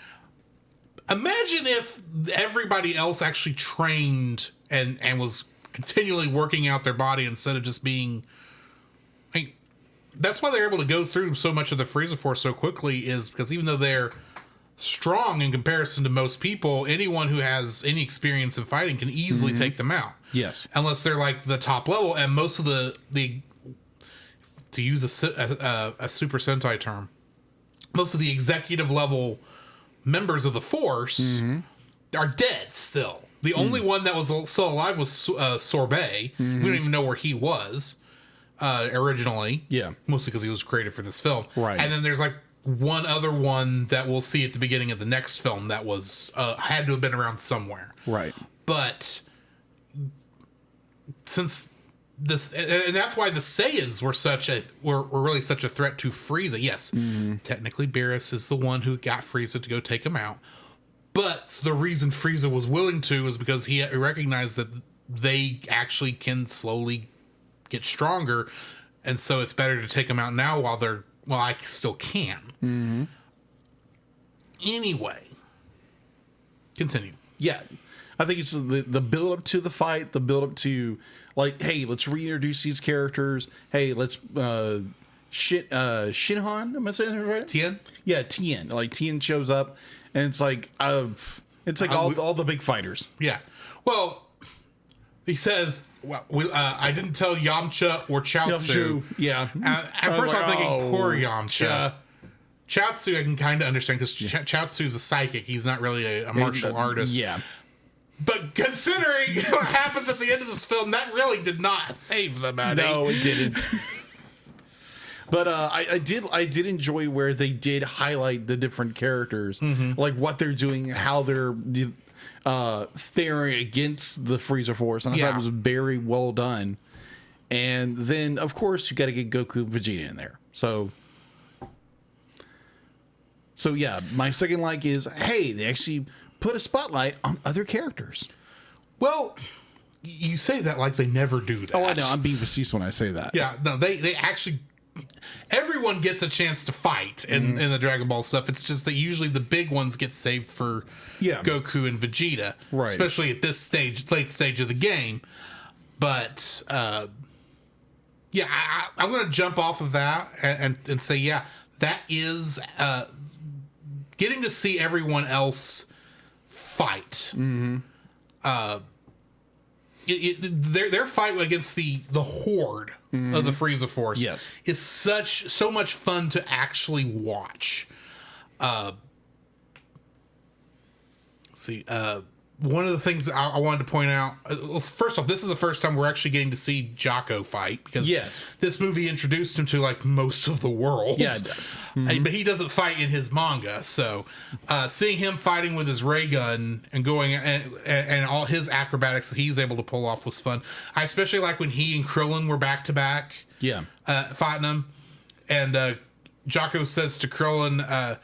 Imagine if everybody else actually trained and was continually working out their body instead of just being. That's why they're able to go through so much of the Frieza Force so quickly, is because even though they're strong in comparison to most people, anyone who has any experience in fighting can easily take them out. Yes. Unless they're like the top level, and most of the to use a Super Sentai term, most of the executive level members of the Force are dead still. The only one that was still alive was Sorbet. We don't even know where he was. Originally, mostly because he was created for this film, right? And then there's like one other one that we'll see at the beginning of the next film that was had to have been around somewhere, right? But since this, and that's why the Saiyans were really such a threat to Frieza. Yes, technically Beerus is the one who got Frieza to go take him out, but the reason Frieza was willing to is because he recognized that they actually can slowly get stronger, and so it's better to take them out now while I still can. Anyway, continue. Yeah, I think it's the build up to the fight, the build up to like, hey, let's reintroduce these characters. Hey, let's Shinhan. Am I saying that right? Tien. Yeah, Tien. Like Tien shows up, and it's like all the big fighters. Yeah. Well, he says, well, I didn't tell Yamcha or Chaozu. Yeah. At first I was thinking, poor Yamcha. Chaozu I can kind of understand because Chaozu's a psychic. He's not really a martial artist. Yeah. But considering what happens at the end of this film, that really did not save them. No, it didn't. But I did enjoy where they did highlight the different characters, like what they're doing, how they're faring against the Frieza Force, and I thought it was very well done. And then, of course, you got to get Goku, Vegeta in there. So yeah, my second like is, hey, they actually put a spotlight on other characters. Well, you say that like they never do that. Oh, I know. I'm being facetious when I say that. Yeah, no, they actually. Everyone gets a chance to fight in the Dragon Ball stuff. It's just that usually the big ones get saved for Goku and Vegeta, right? Especially at this late stage of the game. But I'm going to jump off of that and say, that is getting to see everyone else fight. Their fight against the horde of the Frieza Force is so much fun to actually watch. One of the things I wanted to point out, first off, this is the first time we're actually getting to see Jocko fight, because this movie introduced him to like most of the world. But he doesn't fight in his manga, so seeing him fighting with his ray gun and going and all his acrobatics that he's able to pull off was fun. I especially like when he and Krillin were back to back, fighting them, and Jocko says to Krillin,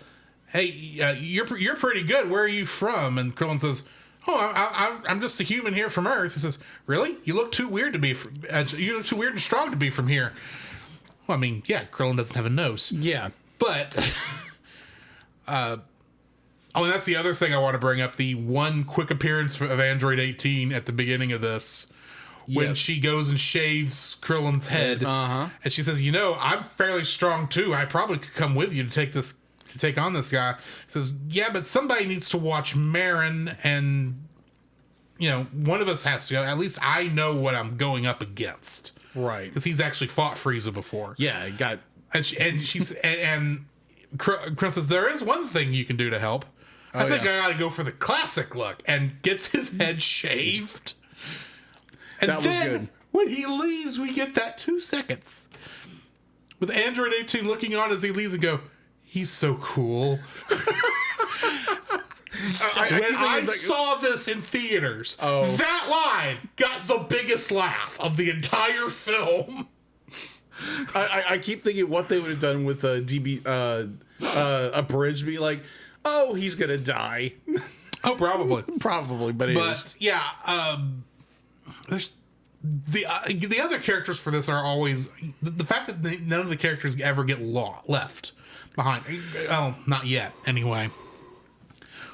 "Hey, you're pretty good. Where are you from?" And Krillin says, "Oh, I'm just a human here from Earth." He says, "Really? You look too weird to be. You look too weird and strong to be from here." Well, I mean, Krillin doesn't have a nose. But, and that's the other thing I want to bring up. The one quick appearance of Android 18 at the beginning of this, when she goes and shaves Krillin's head, and she says, "I'm fairly strong too. I probably could come with you to take on this guy." He says, "Yeah, but somebody needs to watch Marin and one of us has to go. At least I know what I'm going up against. Right. Because he's actually fought Frieza before. Yeah, it got... And Krillin says, there is one thing you can do to help. I think I ought to go for the classic look. And gets his head shaved. And that was good. When he leaves, we get that 2 seconds. With Android 18 looking on as he leaves and go, he's so cool. I saw this in theaters, that line got the biggest laugh of the entire film. I keep thinking what they would have done with a bridge, be like, oh, he's gonna die. Oh, probably, but yeah, there's the other characters for this are always the fact that none of the characters ever get left behind. Oh, not yet, anyway.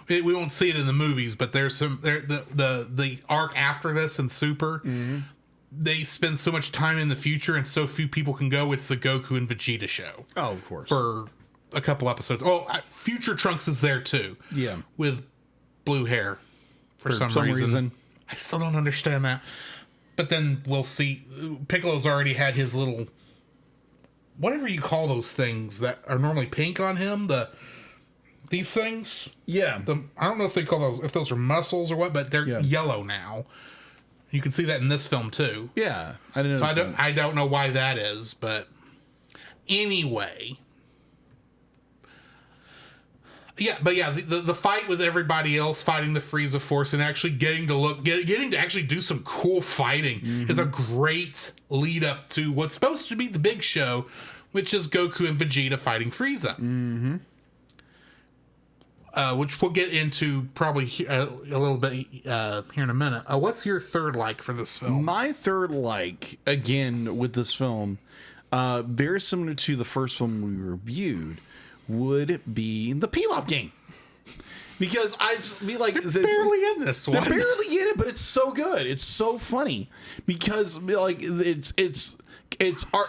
We won't see it in the movies, but there's the arc after this in Super. Mm-hmm. They spend so much time in the future and so few people can go. It's the Goku and Vegeta show. Oh, of course. For a couple episodes. Oh, Future Trunks is there too. Yeah. With blue hair for some reason. I still don't understand that. But then we'll see. Piccolo's already had his little, whatever you call those things that are normally pink on him. These things. Yeah. I don't know if they call those, if those are muscles or what, but they're yellow now. You can see that in this film too. Yeah, I didn't know. So I don't know why that is, but anyway. Yeah, but yeah, the fight with everybody else fighting the Frieza Force and actually getting to actually do some cool fighting is a great lead up to what's supposed to be the big show, which is Goku and Vegeta fighting Frieza. Mm-hmm. Which we'll get into probably a little bit here in a minute. What's your third like for this film? My third like, again, with this film, very similar to the first film we reviewed, would be the Pilaf game. Because I just be like... They're barely in this one. They're barely in it, but it's so good. It's so funny. Because, like, it's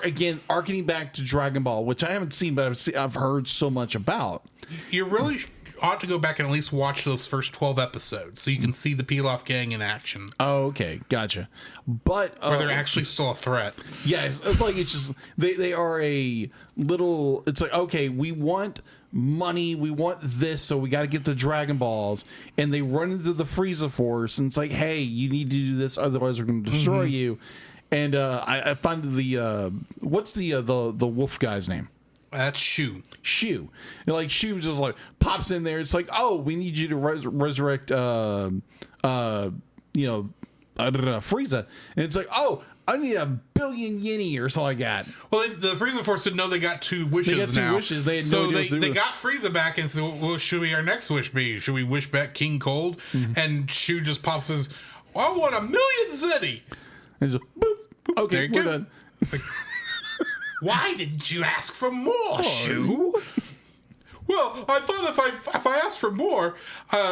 again, arcing back to Dragon Ball, which I haven't seen, but I've heard so much about. You really ought to go back and at least watch those first 12 episodes so you can see the Pilaf gang in action. Oh, okay. Gotcha. But where they're actually still a threat. Yeah, like it's just they are a little, it's like, okay, we want money, we want this, so we got to get the Dragon Balls, and they run into the Frieza Force, and it's like, hey, you need to do this, otherwise we're going to destroy you. And I find what's the wolf guy's name? That's Shu. And like Shu just like pops in there. It's like, oh, we need you to resurrect, Frieza. And it's like, oh, I need 1 billion yen or something like that. Well, the Frieza Force didn't know they got 2 wishes now. They got 2 wishes. They had no idea they got Frieza back and said, well, should our next wish be? Should we wish back King Cold? Mm-hmm. And Shu just pops and says, I want 1 million zeni. And just boop. Okay, we're done. It's like, why didn't you ask for more, Shu? Well, I thought if I asked for more,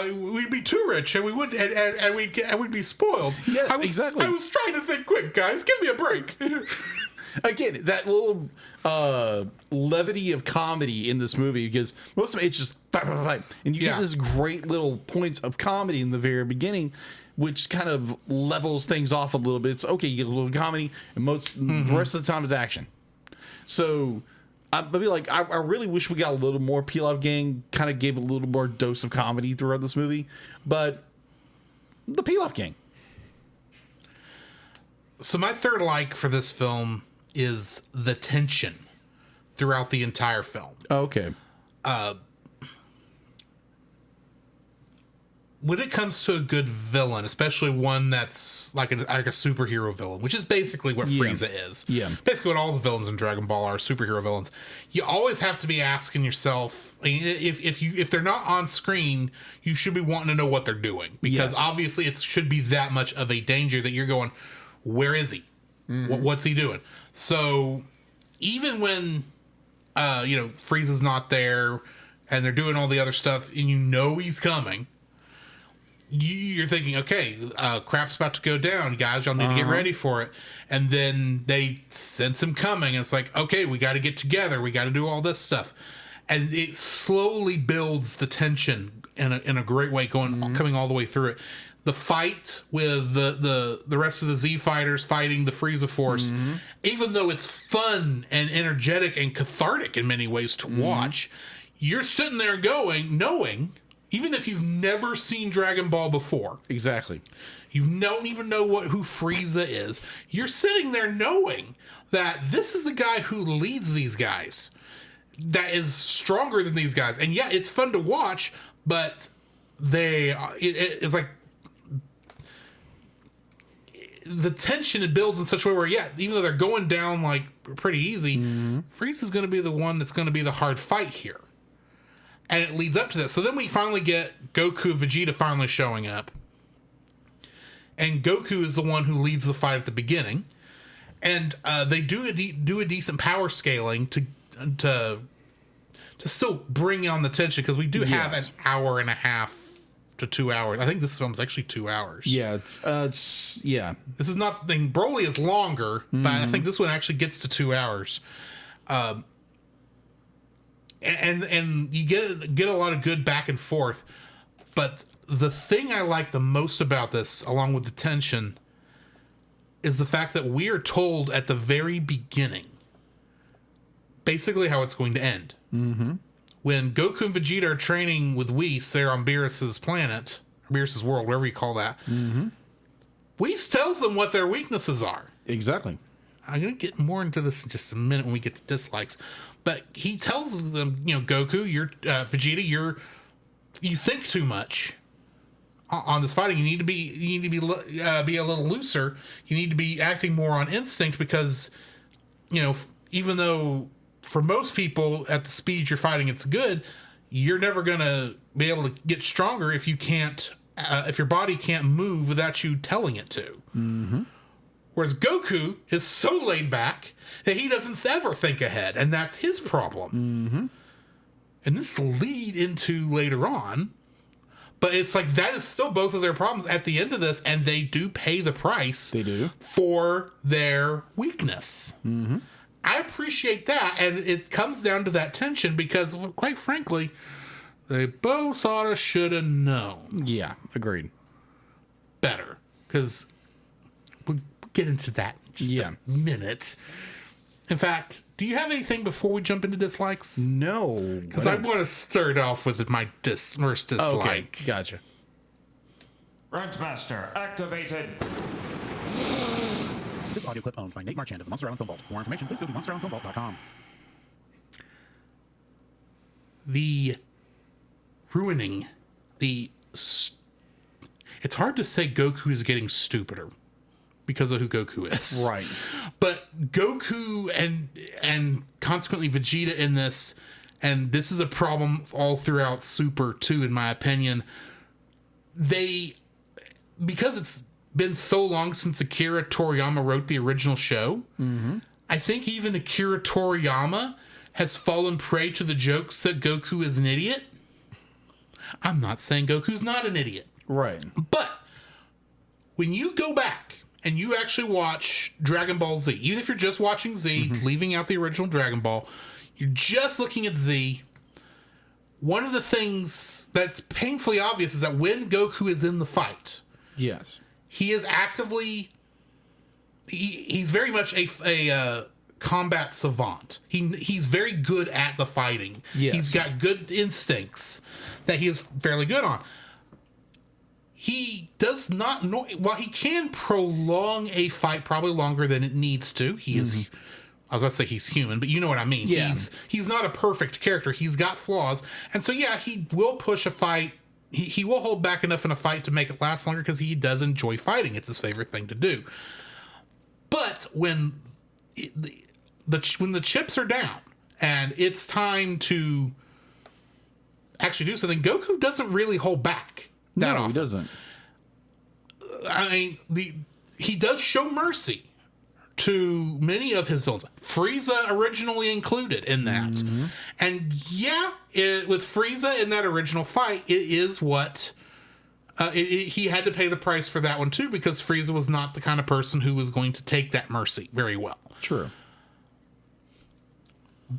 we'd be too rich and we would and we'd be spoiled. Yes, exactly. I was trying to think quick, guys. Give me a break. Again, that little levity of comedy in this movie, because most of it, it's just fight, and you get this great little points of comedy in the very beginning, which kind of levels things off a little bit. It's okay, you get a little comedy, and the rest of the time is action. So I'd be like, I really wish we got a little more Pilaf Gang, kind of gave a little more dose of comedy throughout this movie, but the Pilaf Gang. So my third like for this film is the tension throughout the entire film. Okay. When it comes to a good villain, especially one that's like a superhero villain, which is basically what Frieza is. Yeah. Basically what all the villains in Dragon Ball are, superhero villains. You always have to be asking yourself, I mean, if they're not on screen, you should be wanting to know what they're doing. Because obviously it should be that much of a danger that you're going, where is he? Mm-hmm. What's he doing? So even when, Frieza's not there and they're doing all the other stuff and you know he's coming, you're thinking, okay, crap's about to go down, guys. Y'all need to get ready for it. And then they sense him coming. And it's like, okay, we got to get together. We got to do all this stuff. And it slowly builds the tension in a great way, coming all the way through it. the fight with the rest of the Z fighters fighting the Frieza Force, even though it's fun and energetic and cathartic in many ways to watch, you're sitting there knowing, even if you've never seen Dragon Ball before, Exactly. you don't even know who Frieza is, you're sitting there knowing that this is the guy who leads these guys, that is stronger than these guys. And yeah, it's fun to watch, but it's like the tension it builds in such a way where, yeah, even though they're going down like pretty easy, Frieza's going to be the one that's going to be the hard fight here. And it leads up to this. So then we finally get Goku and Vegeta finally showing up. And Goku is the one who leads the fight at the beginning. And they do a decent power scaling to still bring on the tension, because we do have an hour and a half to 2 hours. I think this film's actually 2 hours. Yeah, it's yeah. This is not. Broly is longer, but I think this one actually gets to 2 hours. And you get a lot of good back and forth. But the thing I like the most about this, along with the tension, is the fact that we are told at the very beginning basically how it's going to end. Mm-hmm. When Goku and Vegeta are training with Whis there on Beerus's planet, Beerus's world, whatever you call that, Whis tells them what their weaknesses are. Exactly. I'm going to get more into this in just a minute when we get to dislikes. But he tells them, Goku, Vegeta, you think too much on this fighting. You need to be a little looser. You need to be acting more on instinct, because, even though for most people at the speed you're fighting it's good, you're never going to be able to get stronger if you can't, if your body can't move without you telling it to. Mm-hmm. Whereas Goku is so laid back that he doesn't ever think ahead, and that's his problem. Mm-hmm. And this will lead into later on, but it's like that is still both of their problems at the end of this, and they do pay the price. They do. For their weakness. Mm-hmm. I appreciate that, and it comes down to that tension because, quite frankly, they both ought to should have known. Yeah, agreed. Better, because we'll get into that in just a minute. In fact, do you have anything before we jump into dislikes? No. Because I want to start off with my first dislike. Okay, gotcha. Rentmaster activated. This audio clip owned by Nate Marchand of the Monster Island Film Vault. For more information, please go to monsterislandfilmvault.com. The ruining, it's hard to say Goku is getting stupider because of who Goku is. Right. But Goku and consequently Vegeta in this, and this is a problem all throughout Super too, in my opinion, because it's been so long since Akira Toriyama wrote the original show, I think even Akira Toriyama has fallen prey to the jokes that Goku is an idiot. I'm not saying Goku's not an idiot. Right. But when you go back and you actually watch Dragon Ball Z, even if you're just watching Z, leaving out the original Dragon Ball, you're just looking at Z, one of the things that's painfully obvious is that when Goku is in the fight, yes, he is actively, he's very much a combat savant. He's very good at the fighting. Yes. He's got good instincts that he is fairly good on. He does not know, while he can prolong a fight probably longer than it needs to. He is, I was about to say he's human, but you know what I mean. Yeah. He's not a perfect character. He's got flaws. And so, yeah, he will push a fight. He will hold back enough in a fight to make it last longer because he does enjoy fighting. It's his favorite thing to do. But when when the chips are down and it's time to actually do something, Goku doesn't really hold back that often. He doesn't. I mean, he does show mercy to many of his villains. Frieza originally included in that. And yeah, with Frieza in that original fight, it is what... he had to pay the price for that one too, because Frieza was not the kind of person who was going to take that mercy very well. True.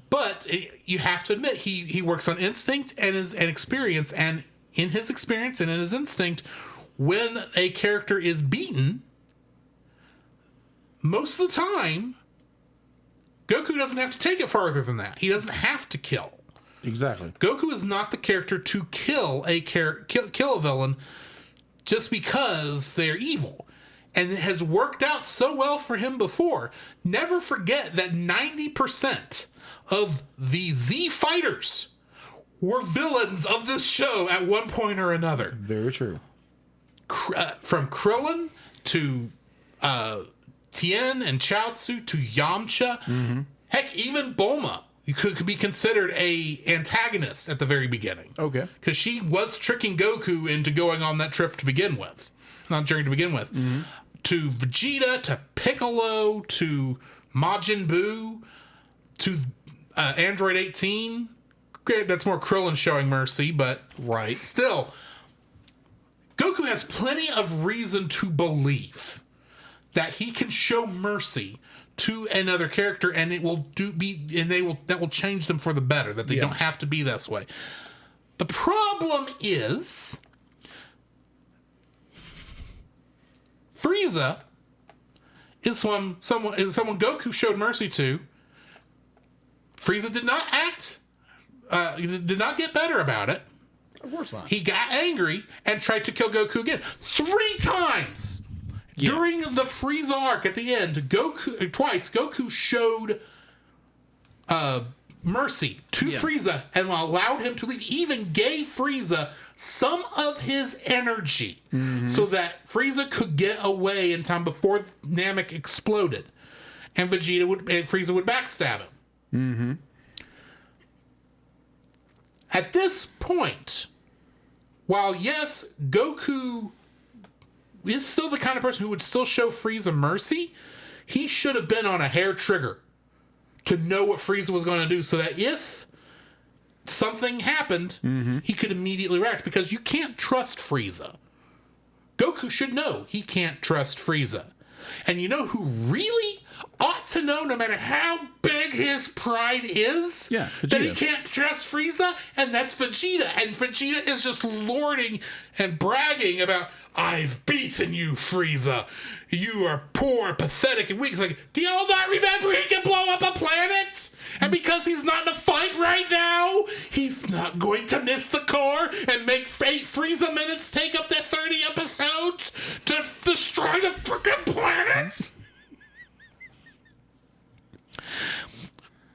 But you have to admit, he works on instinct and experience, and in his experience and in his instinct, when a character is beaten, most of the time, Goku doesn't have to take it farther than that. He doesn't have to kill. Exactly. Goku is not the character to kill a villain just because they're evil. And it has worked out so well for him before. Never forget that 90% of the Z fighters were villains of this show at one point or another. Very true. From Krillin to Tien and Chaozu to Yamcha. Mm-hmm. Heck, even Bulma could be considered a antagonist at the very beginning. Okay. Because she was tricking Goku into going on that trip to begin with. Not journey to begin with. Mm-hmm. To Vegeta, to Piccolo, to Majin Buu, to Android 18. Granted, that's more Krillin showing mercy, but still, Goku has plenty of reason to believe that he can show mercy to another character, and it will that will change them for the better. That they don't have to be this way. The problem is, Frieza is someone Goku showed mercy to. Frieza did not act. Did not get better about it. Of course not. He got angry and tried to kill Goku again 3 times. During the Frieza arc at the end, Goku showed mercy to Frieza and allowed him to leave. Even gave Frieza some of his energy so that Frieza could get away in time before Namek exploded, and Frieza would backstab him. Mm-hmm. At this point, while yes, Goku is still the kind of person who would still show Frieza mercy, he should have been on a hair trigger to know what Frieza was going to do, so that if something happened, he could immediately react, because you can't trust Frieza. Goku should know he can't trust Frieza. And you know who really ought to know, no matter how big his pride is, that he can't trust Frieza? And that's Vegeta. And Vegeta is just lording and bragging about, I've beaten you, Frieza. You are poor, pathetic, and weak. It's like, do y'all not remember he can blow up a planet? And because he's not in a fight right now, he's not going to miss the core and make 8 Frieza minutes take up to 30 episodes to destroy the freaking planets?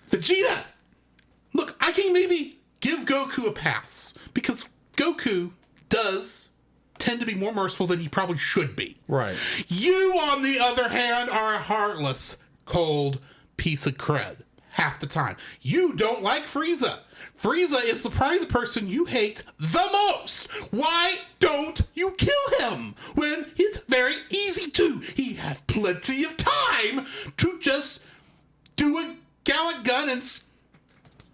Vegeta! Look, I can maybe give Goku a pass, because Goku does tend to be more merciful than he probably should be. Right. You, on the other hand, are a heartless, cold piece of crud half the time. You don't like Frieza. Frieza is probably the person you hate the most. Why don't you kill him when it's very easy to? He has plenty of time to just do a Gallic gun and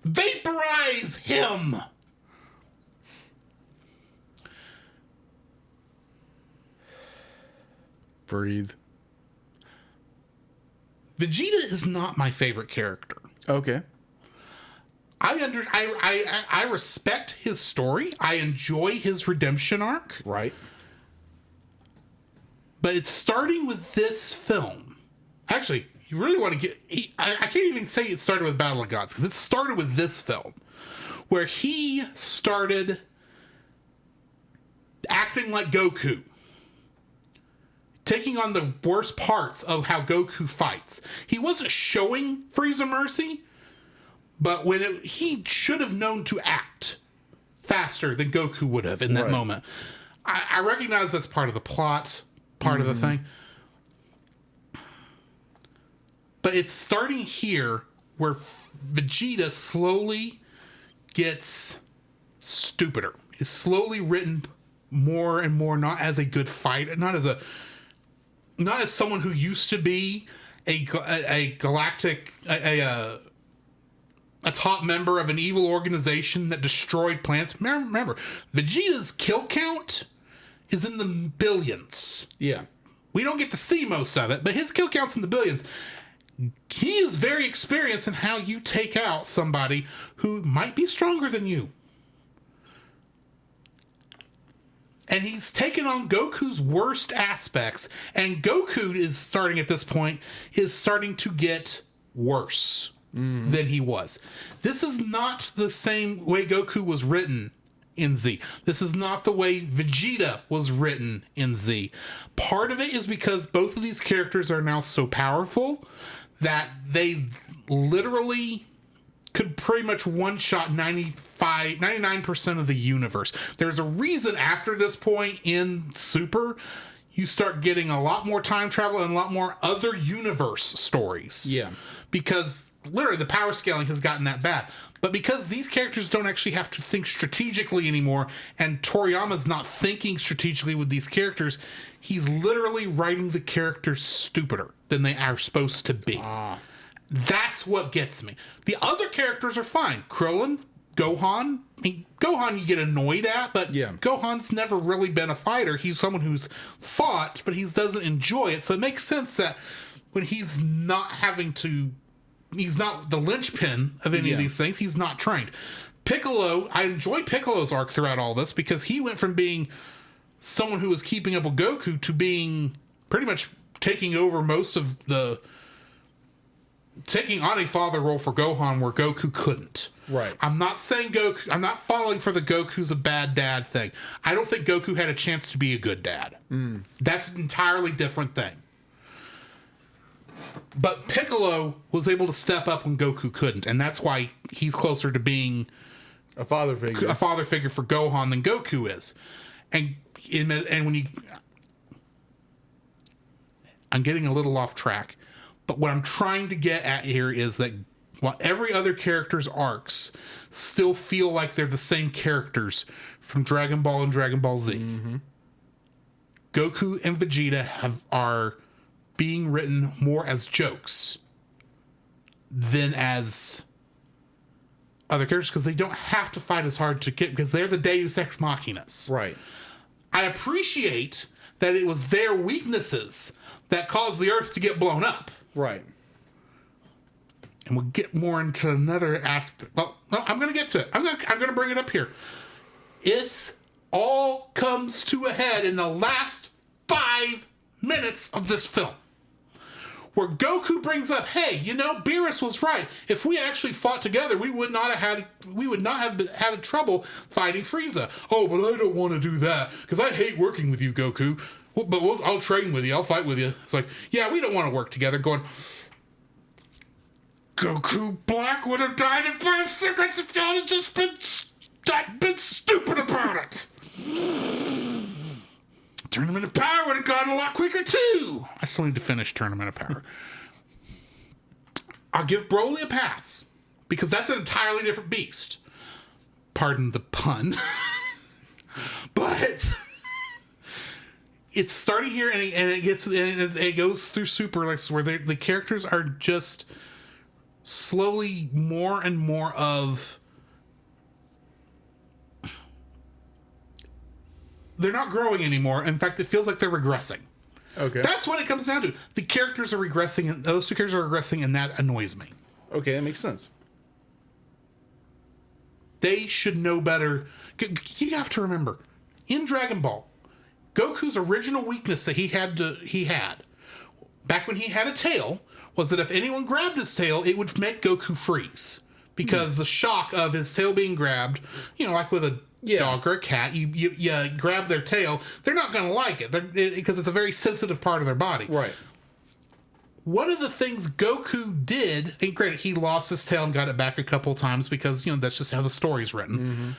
vaporize him. Breathe. Vegeta is not my favorite character. Okay. I respect his story. I enjoy his redemption arc. Right. But it's starting with this film. Actually, you really want to get... I can't even say it started with Battle of Gods, because it started with this film, where he started acting like Goku, taking on the worst parts of how Goku fights. He wasn't showing Frieza mercy, but he should have known to act faster than Goku would have in that moment. I recognize that's part of the plot, part of the thing. But it's starting here where Vegeta slowly gets stupider. Is slowly written more and more not as a good fighter, not as someone who used to be a galactic, a top member of an evil organization that destroyed planets. Remember, Vegeta's kill count is in the billions. Yeah. We don't get to see most of it, but his kill count's in the billions. He is very experienced in how you take out somebody who might be stronger than you. And he's taken on Goku's worst aspects. And Goku is starting at this point, is starting to get worse than he was. This is not the same way Goku was written in Z. This is not the way Vegeta was written in Z. Part of it is because both of these characters are now so powerful that they literally could pretty much one-shot 99% of the universe. There's a reason after this point in Super, you start getting a lot more time travel and a lot more other universe stories. Yeah. Because literally the power scaling has gotten that bad. But because these characters don't actually have to think strategically anymore, and Toriyama's not thinking strategically with these characters, he's literally writing the characters stupider than they are supposed to be. That's what gets me. The other characters are fine. Krillin, Gohan. I mean, Gohan you get annoyed at, but Gohan's never really been a fighter. He's someone who's fought, but he doesn't enjoy it. So it makes sense that when he's not he's not the linchpin of any of these things. He's not trained. Piccolo, I enjoy Piccolo's arc throughout all this because he went from being someone who was keeping up with Goku to being pretty much taking over most of taking on a father role for Gohan where Goku couldn't. Right. I'm not saying I'm not falling for the Goku's a bad dad thing. I don't think Goku had a chance to be a good dad. That's an entirely different thing. But Piccolo was able to step up when Goku couldn't, and that's why he's closer to being a father figure for Gohan than Goku is. And when you, I'm getting a little off track, but what I'm trying to get at here is that while every other character's arcs still feel like they're the same characters from Dragon Ball and Dragon Ball Z, Goku and Vegeta are being written more as jokes than as other characters because they don't have to fight as hard to get because they're the Deus Ex Machinas. Right. I appreciate that it was their weaknesses that caused the Earth to get blown up. Right. And we'll get more into another aspect. Well, no, I'm going to get to it. I'm going to bring it up here. It all comes to a head in the last 5 minutes of this film, where Goku brings up, "Hey, Beerus was right. If we actually fought together, we would not have had trouble fighting Frieza." "Oh, but I don't want to do that because I hate working with you, Goku. I'll train with you. I'll fight with you." It's like, yeah, we don't want to work together. Going, Goku Black would have died in 5 seconds if y'all had just been stupid about it. Tournament of Power would have gone a lot quicker too. I still need to finish Tournament of Power. I'll give Broly a pass because that's an entirely different beast. Pardon the pun. But it's starting here and it goes through Super, like, where the characters are just slowly more and more of, they're not growing anymore. In fact, it feels like they're regressing. Okay. That's what it comes down to. The characters are regressing, and those two characters are regressing, and that annoys me. Okay, that makes sense. They should know better. You have to remember, in Dragon Ball, Goku's original weakness that he had back when he had a tail was that if anyone grabbed his tail, it would make Goku freeze because the shock of his tail being grabbed, like with a dog or a cat, you grab their tail, they're not going to like it because it's a very sensitive part of their body. Right. One of the things Goku did, and granted, he lost his tail and got it back a couple times because, that's just how the story's written. Mm-hmm.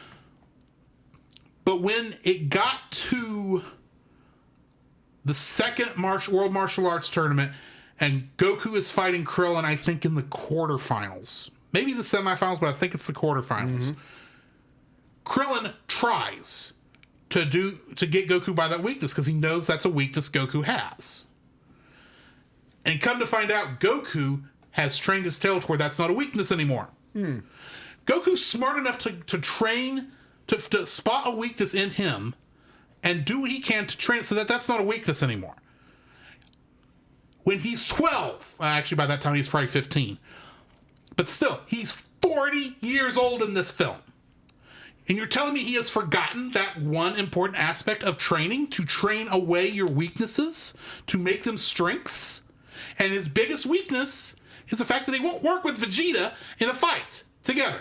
But when it got to the second World Martial Arts Tournament, and Goku is fighting Krillin, I think in the quarterfinals. Maybe the semifinals, but I think it's the quarterfinals. Mm-hmm. Krillin tries to get Goku by that weakness because he knows that's a weakness Goku has. And come to find out, Goku has trained his tail to where that's not a weakness anymore. Goku's smart enough to train, to spot a weakness in him and do what he can to train so that that's not a weakness anymore. When he's 12, actually by that time he's probably 15, but still, he's 40 years old in this film. And you're telling me he has forgotten that one important aspect of training, to train away your weaknesses, to make them strengths? And his biggest weakness is the fact that he won't work with Vegeta in a fight together.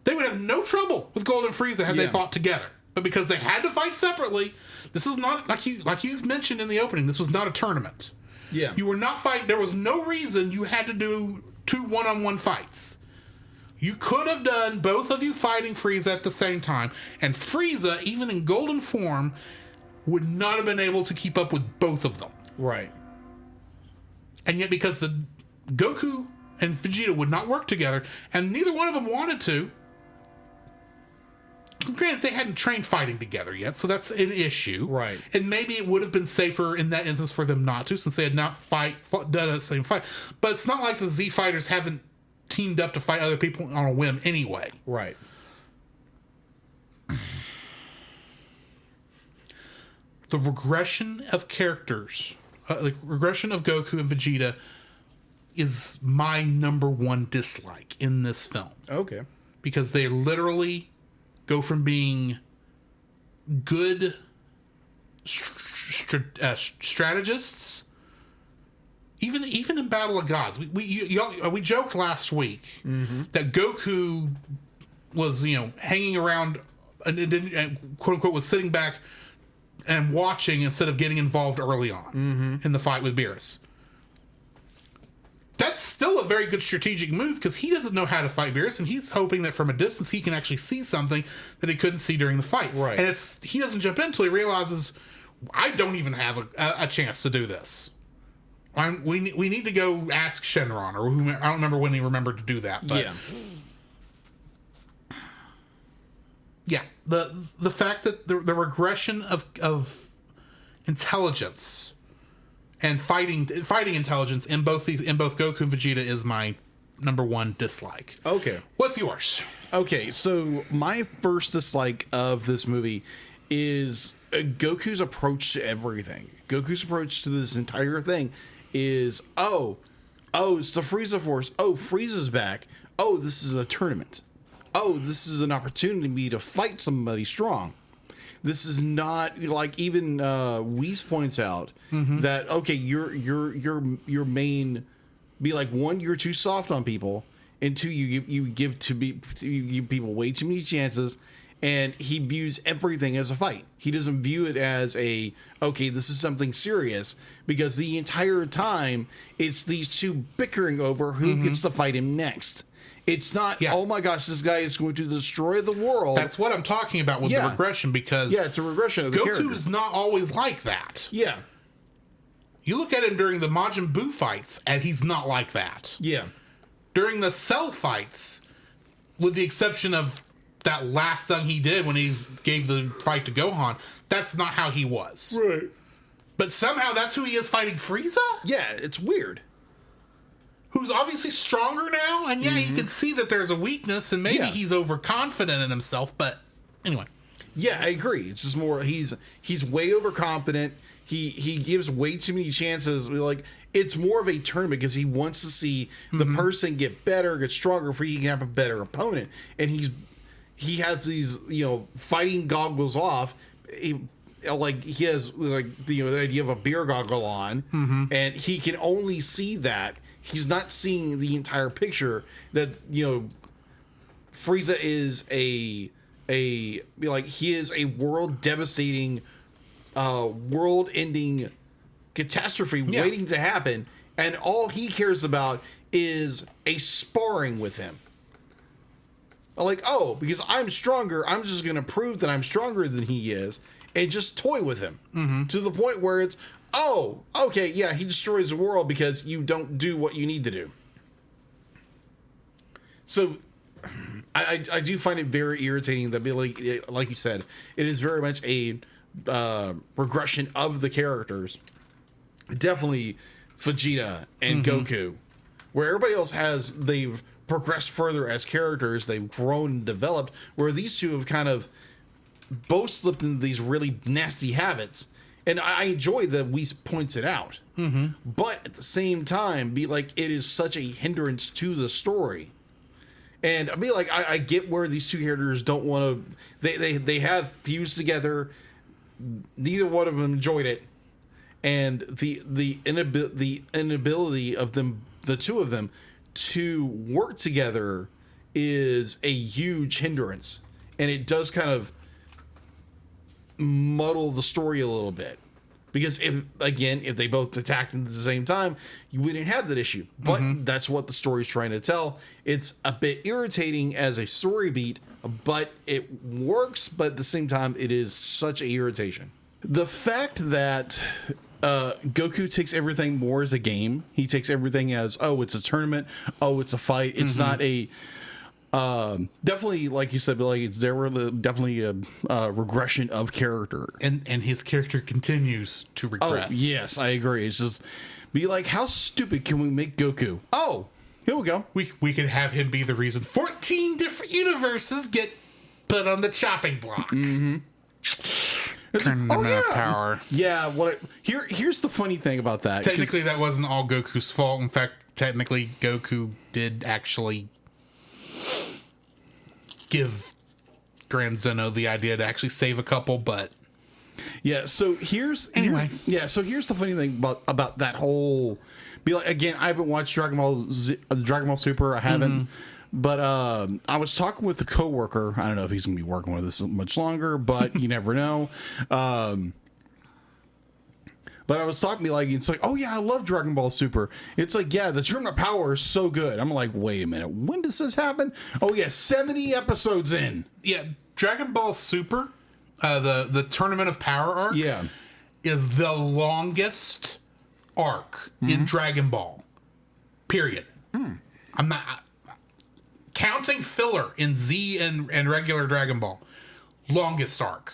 They would have no trouble with Gold and Frieza had they fought together. But because they had to fight separately, this is not, like you mentioned in the opening, this was not a tournament. Yeah. You were not fighting. There was no reason you had to do 2 one-on-one fights. You could have done both of you fighting Frieza at the same time, and Frieza, even in golden form, would not have been able to keep up with both of them. Right. And yet, because the Goku and Vegeta would not work together, and neither one of them wanted to. Granted, they hadn't trained fighting together yet, so that's an issue. Right. And maybe it would have been safer in that instance for them not to, since they had not done the same fight. But it's not like the Z fighters haven't teamed up to fight other people on a whim anyway. Right. The regression of characters, the regression of Goku and Vegeta, is my number one dislike in this film. Okay. Because they literally go from being good strategists, even in Battle of Gods. We joked last week that Goku was hanging around and quote unquote was sitting back and watching instead of getting involved early on in the fight with Beerus. That's still a very good strategic move because he doesn't know how to fight Beerus, and he's hoping that from a distance he can actually see something that he couldn't see during the fight. Right. And he doesn't jump in until he realizes, I don't even have a chance to do this. We need to go ask Shenron, or whomever. I don't remember when he remembered to do that. But yeah, the fact that the regression of intelligence and fighting intelligence in both Goku and Vegeta is my number one dislike. Okay. What's yours? Okay, so my first dislike of this movie is Goku's approach to everything. Goku's approach to this entire thing is, it's the Frieza Force. Oh, Frieza's back. Oh, this is a tournament. Oh, this is an opportunity to fight somebody strong. This is not like, even Whis points out that, okay, your main, be like, 1, you're too soft on people, and 2, you give people way too many chances, and he views everything as a fight. He doesn't view it as okay, this is something serious, because the entire time it's these two bickering over who gets to fight him next. It's not, oh my gosh, this guy is going to destroy the world. That's what I'm talking about with the regression, because it's a regression of the Goku characters. is not always like that. Yeah. You look at him during the Majin Buu fights, and he's not like that. Yeah. During the Cell fights, with the exception of that last thing he did when he gave the fight to Gohan, that's not how he was. Right. But somehow that's who he is fighting Frieza? Yeah, it's weird. Who's obviously stronger now, and you can see that there's a weakness, and maybe he's overconfident in himself, but anyway. Yeah, I agree. It's just more, he's way overconfident. He gives way too many chances. Like, it's more of a tournament because he wants to see the person get better, get stronger, for he can have a better opponent. And he has these, fighting goggles off. He has the idea of a beer goggle on, and he can only see that. He's not seeing the entire picture that, Frieza is he is a world devastating, world ending catastrophe waiting to happen, and all he cares about is a sparring with him. Because I'm stronger, I'm just going to prove that I'm stronger than he is, and just toy with him to the point where it's, he destroys the world because you don't do what you need to do. So I do find it very irritating that, like you said, it is very much a regression of the characters. Definitely Vegeta and Goku, where everybody else they've progressed further as characters, they've grown and developed, where these two have kind of both slipped into these really nasty habits. And I enjoy that Whis points it out. But at the same time, it is such a hindrance to the story. And I mean, like, I get where these two characters don't want to. They have fused together. Neither one of them enjoyed it, and the inability of them, the two of them, to work together is a huge hindrance, and it does kind of muddle the story a little bit. Because if they both attacked at the same time, you wouldn't have that issue. But that's what the story's trying to tell. It's a bit irritating as a story beat, but it works. But at the same time, it is such an irritation. The fact that Goku takes everything more as a game. He takes everything as, oh, it's a tournament. Oh, it's a fight. It's not a... definitely, like you said, like definitely a regression of character, and his character continues to regress. Oh, yes, I agree. It's just be like, how stupid can we make Goku? Oh, here we go. We could have him be the reason 14 different universes get put on the chopping block. Turn them out of power. Yeah. Here's the funny thing about that. Technically, that wasn't all Goku's fault. In fact, technically, Goku did actually give Grand Zeno the idea to actually save a couple, but so here's the funny thing about that whole. Be like, again, I haven't watched Dragon Ball Super. I haven't, but I was talking with a coworker. I don't know if he's gonna be working with us much longer, but you never know. But I was talking to me like, it's like, oh yeah, I love Dragon Ball Super. It's like, yeah, the Tournament of Power is so good. I'm like, wait a minute, when does this happen? Oh yeah, 70 episodes in. Yeah, Dragon Ball Super, the Tournament of Power arc, is the longest arc in Dragon Ball. Period. I'm not counting filler in Z and regular Dragon Ball. Longest arc.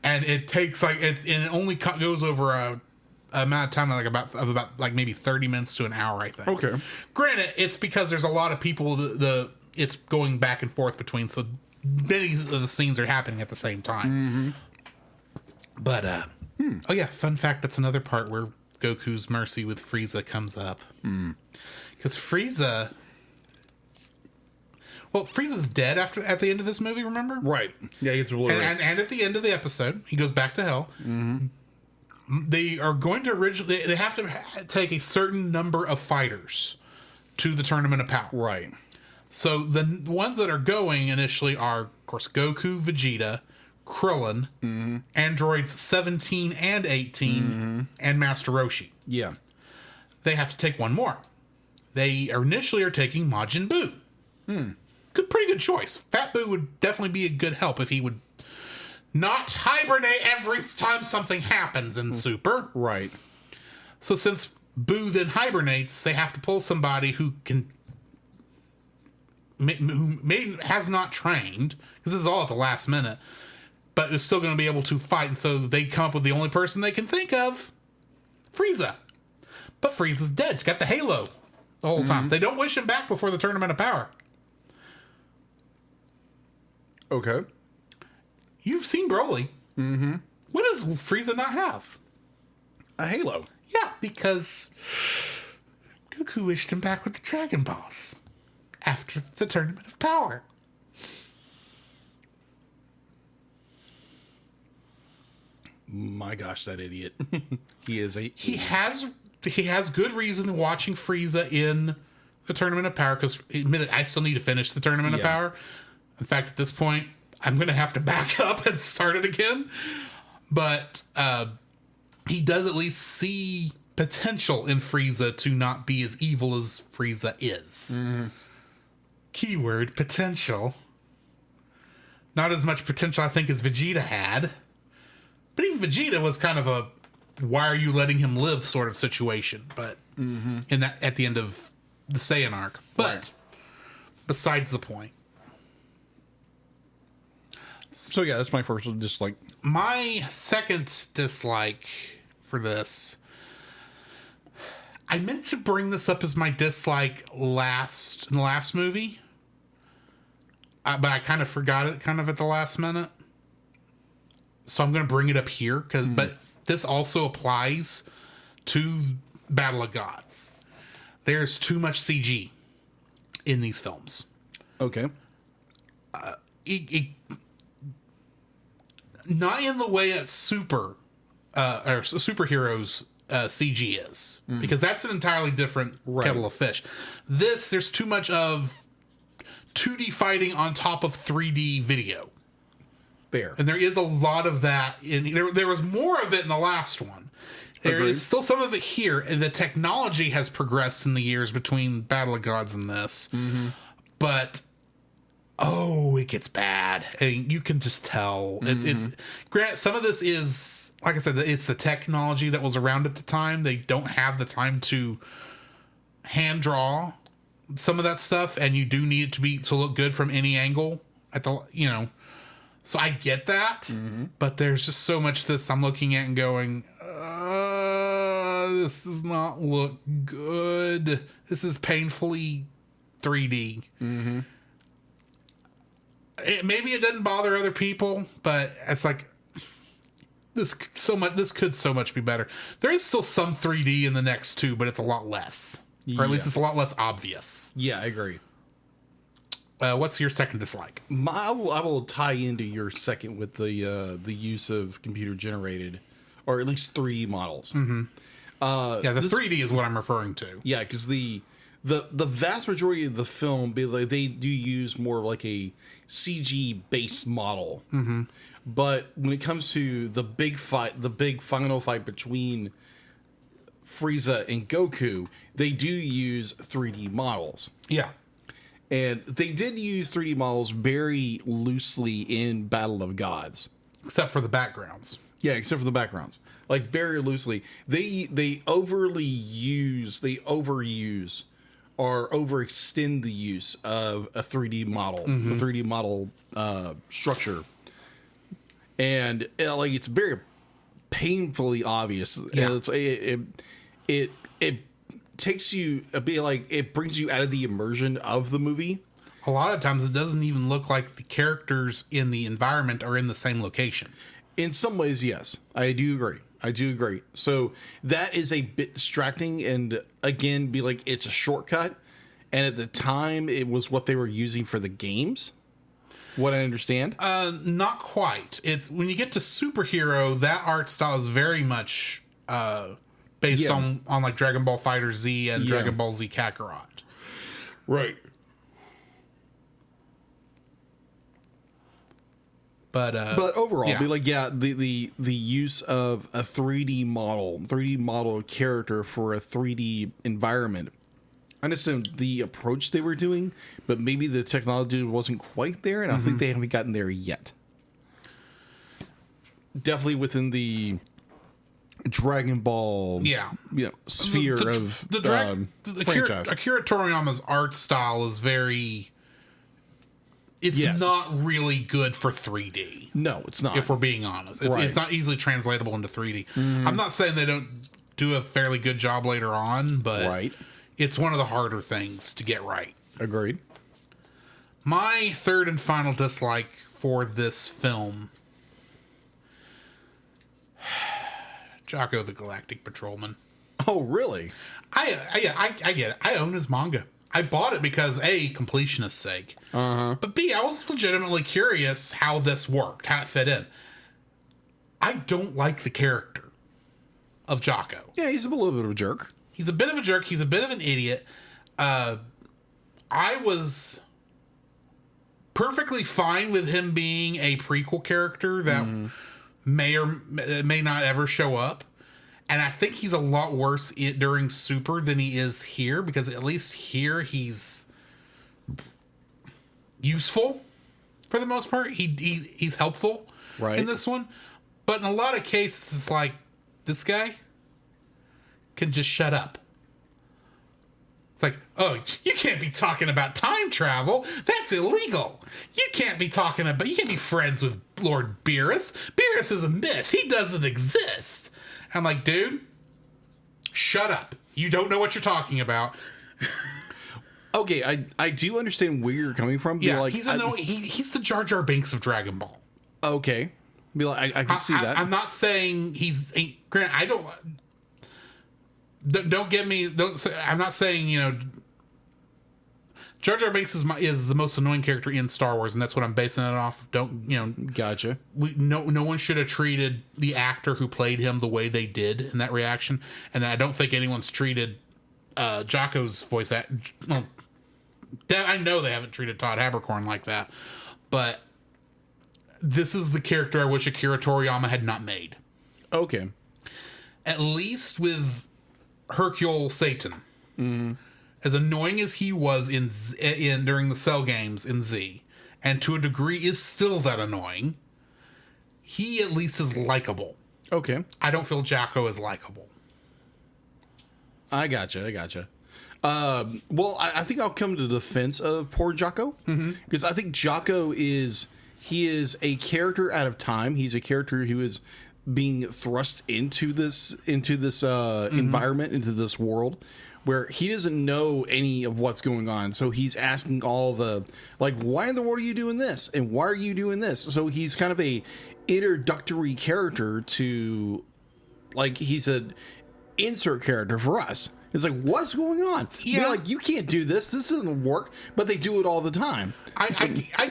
And it takes it only goes over a amount of time about maybe 30 minutes to an hour, I think. Okay. Granted, it's because there's a lot of people it's going back and forth between, so many of the scenes are happening at the same time. But oh yeah, fun fact, that's another part where Goku's mercy with Frieza comes up. Because Frieza. Well, Frieza's dead at the end of this movie, remember? Right. Yeah, he gets obliterated. And at the end of the episode, he goes back to hell. They are going to they have to take a certain number of fighters to the Tournament of Power. Right. So the ones that are going initially are, of course, Goku, Vegeta, Krillin, androids 17 and 18, and Master Roshi. Yeah. They have to take one more. They initially are taking Majin Buu. Pretty good choice. Fat Buu would definitely be a good help if he would not hibernate every time something happens in Super. Right. So since Buu then hibernates, they have to pull somebody who has not trained, because this is all at the last minute, but is still going to be able to fight. And so they come up with the only person they can think of, Frieza. But Frieza's dead. He's got the halo the whole time. They don't wish him back before the Tournament of Power. Okay. You've seen Broly. What does Frieza not have? A halo. Yeah, because Goku wished him back with the Dragon Balls after the Tournament of Power. My gosh, that idiot. He has good reason watching Frieza in the Tournament of Power, because admit I still need to finish the Tournament of Power. In fact, at this point, I'm going to have to back up and start it again. But he does at least see potential in Frieza to not be as evil as Frieza is. Keyword, potential. Not as much potential, I think, as Vegeta had. But even Vegeta was kind of a why are you letting him live sort of situation. But in that at the end of the Saiyan arc. But besides the point. So yeah, that's my first dislike. My second dislike for this, I meant to bring this up as my dislike in the last movie, but I kind of forgot it kind of at the last minute. So I'm going to bring it up here but this also applies to Battle of Gods. There's too much CG. in these films. Okay. Not in the way that superheroes CG is, because that's an entirely different kettle of fish. There's too much of 2D fighting on top of 3D video. Fair. And there is a lot of that there was more of it in the last one. There is still some of it here, and the technology has progressed in the years between Battle of Gods and this. But it gets bad. And you can just tell. Grant, some of this is, like I said, it's the technology that was around at the time. They don't have the time to hand draw some of that stuff, and you do need it to look good from any angle at the, so I get that, but there's just so much this I'm looking at and going, this does not look good. This is painfully 3D. Maybe it doesn't bother other people, but it's like this could so much be better. There is still some 3D in the next two, but it's a lot less, or at least it's a lot less obvious. Yeah, I agree. What's your second dislike? I will tie into your second with the use of computer generated, or at least 3D models. The 3D is what I'm referring to. Yeah, because the vast majority of the film, they do use more like a CG based model. But when it comes to the big final fight between Frieza and Goku, they do use 3D models. Yeah. And they did use 3D models very loosely in Battle of Gods. Except for the backgrounds. Yeah, except for the backgrounds. Like, very loosely. They overuse or overextend the use of a 3D model, a 3D model structure. And it's very painfully obvious. Yeah. And it takes you it brings you out of the immersion of the movie. A lot of times it doesn't even look like the characters in the environment are in the same location. In some ways, yes. I do agree. So that is a bit distracting, and again, it's a shortcut. And at the time, it was what they were using for the games. What I understand? Not quite. It's when you get to superhero, that art style is very much based on like Dragon Ball Fighter Z and Dragon Ball Z Kakarot. Right. But overall, the use of a 3D model character for a 3D environment. I understand the approach they were doing, but maybe the technology wasn't quite there, and I think they haven't gotten there yet. Definitely within the Dragon Ball, sphere of the franchise. Akira Toriyama's art style is very. It's not really good for 3D. No, it's not. If we're being honest, it's not easily translatable into 3D. I'm not saying they don't do a fairly good job later on, but it's one of the harder things to get right. Agreed. My third and final dislike for this film. Jocko the Galactic Patrolman. Oh, really? I get it. I own his manga. I bought it because A, completionist's sake. But B, I was legitimately curious how this worked, how it fit in. I don't like the character of Jocko. Yeah, he's a little bit of a jerk. He's a bit of a jerk. He's a bit of an idiot. I was perfectly fine with him being a prequel character that may or may not ever show up. And I think he's a lot worse during Super than he is here, because at least here he's useful for the most part. He's helpful in this one. But in a lot of cases, it's like, this guy can just shut up. It's like, oh, you can't be talking about time travel. That's illegal. You can't be friends with Lord Beerus. Beerus is a myth. He doesn't exist. I'm like, dude, shut up. You don't know what you're talking about. Okay, I do understand where you're coming from. Yeah, he's the Jar Jar Binks of Dragon Ball. Okay. I can see that. I'm not saying Grant, I don't get me. I'm not saying, Jar Jar Binks is the most annoying character in Star Wars, and that's what I'm basing it off. Gotcha. No one should have treated the actor who played him the way they did in that reaction, and I don't think anyone's treated Jocko's voice act. Well, I know they haven't treated Todd Haberkorn like that, but this is the character I wish Akira Toriyama had not made. Okay. At least with Hercule Satan. Mm-hmm. As annoying as he was in during the Cell games in Z, and to a degree is still that annoying, he at least is likable. Okay. I don't feel Jocko is likable. I gotcha. Well, I think I'll come to the defense of poor Jocko, because I think Jocko is a character out of time. He's a character who is being thrust into this environment, into this world, where he doesn't know any of what's going on. So he's asking all the, like, why in the world are you doing this? And why are you doing this? So he's kind of a introductory character to, like, he's an insert character for us. It's like, what's going on? Yeah. We're like, you can't do this. This doesn't work. But they do it all the time. I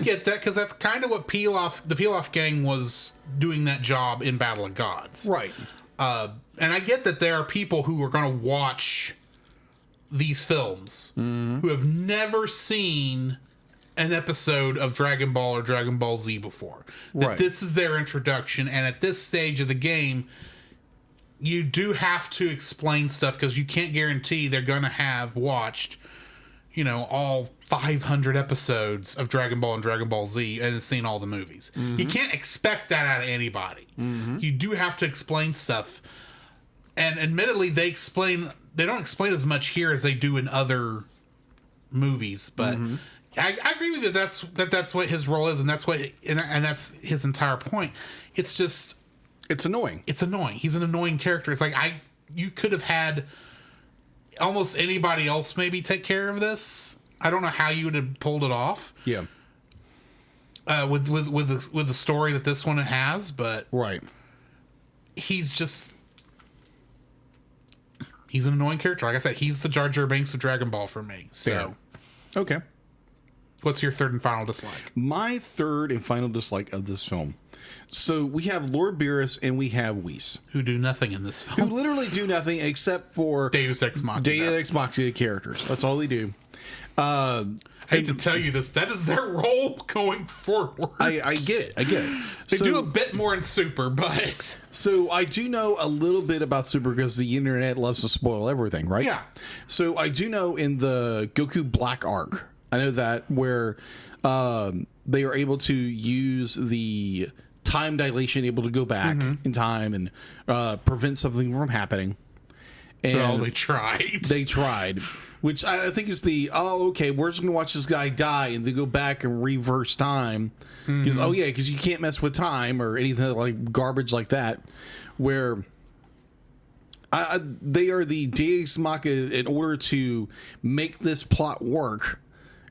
get that, because that's kind of what the Pilaf gang was doing that job in Battle of Gods. Right. And I get that there are people who are going to watch these films who have never seen an episode of Dragon Ball or Dragon Ball Z before. That this is their introduction, and at this stage of the game, you do have to explain stuff, because you can't guarantee they're going to have watched, all 500 episodes of Dragon Ball and Dragon Ball Z and seen all the movies. You can't expect that out of anybody. You do have to explain stuff. And admittedly, they don't explain as much here as they do in other movies, but I agree with you that's what his role is, and that's that's his entire point. It's just, it's annoying. It's annoying. He's an annoying character. It's like you could have had almost anybody else maybe take care of this. I don't know how you would have pulled it off. Yeah. With the story that this one has, but right. He's an annoying character. Like I said, he's the Jar Jar Binks of Dragon Ball for me. So, okay. What's your third and final dislike? My third and final dislike of this film. So we have Lord Beerus and we have Whis, who do nothing in this film. Who literally do nothing except for Deus Ex Machina. Deus Ex Machina characters. That's all they do. I hate to tell you this, that is their role going forward. I get it. They do a bit more in Super, but... So I do know a little bit about Super, because the internet loves to spoil everything, right? Yeah. So I do know in the Goku Black arc, I know that where they are able to use the time dilation, able to go back in time and prevent something from happening. And well, they tried. They tried. Which I think is okay, we're just going to watch this guy die and then go back and reverse time. Because you can't mess with time or anything like garbage like that. Where they are the Deus Machina in order to make this plot work.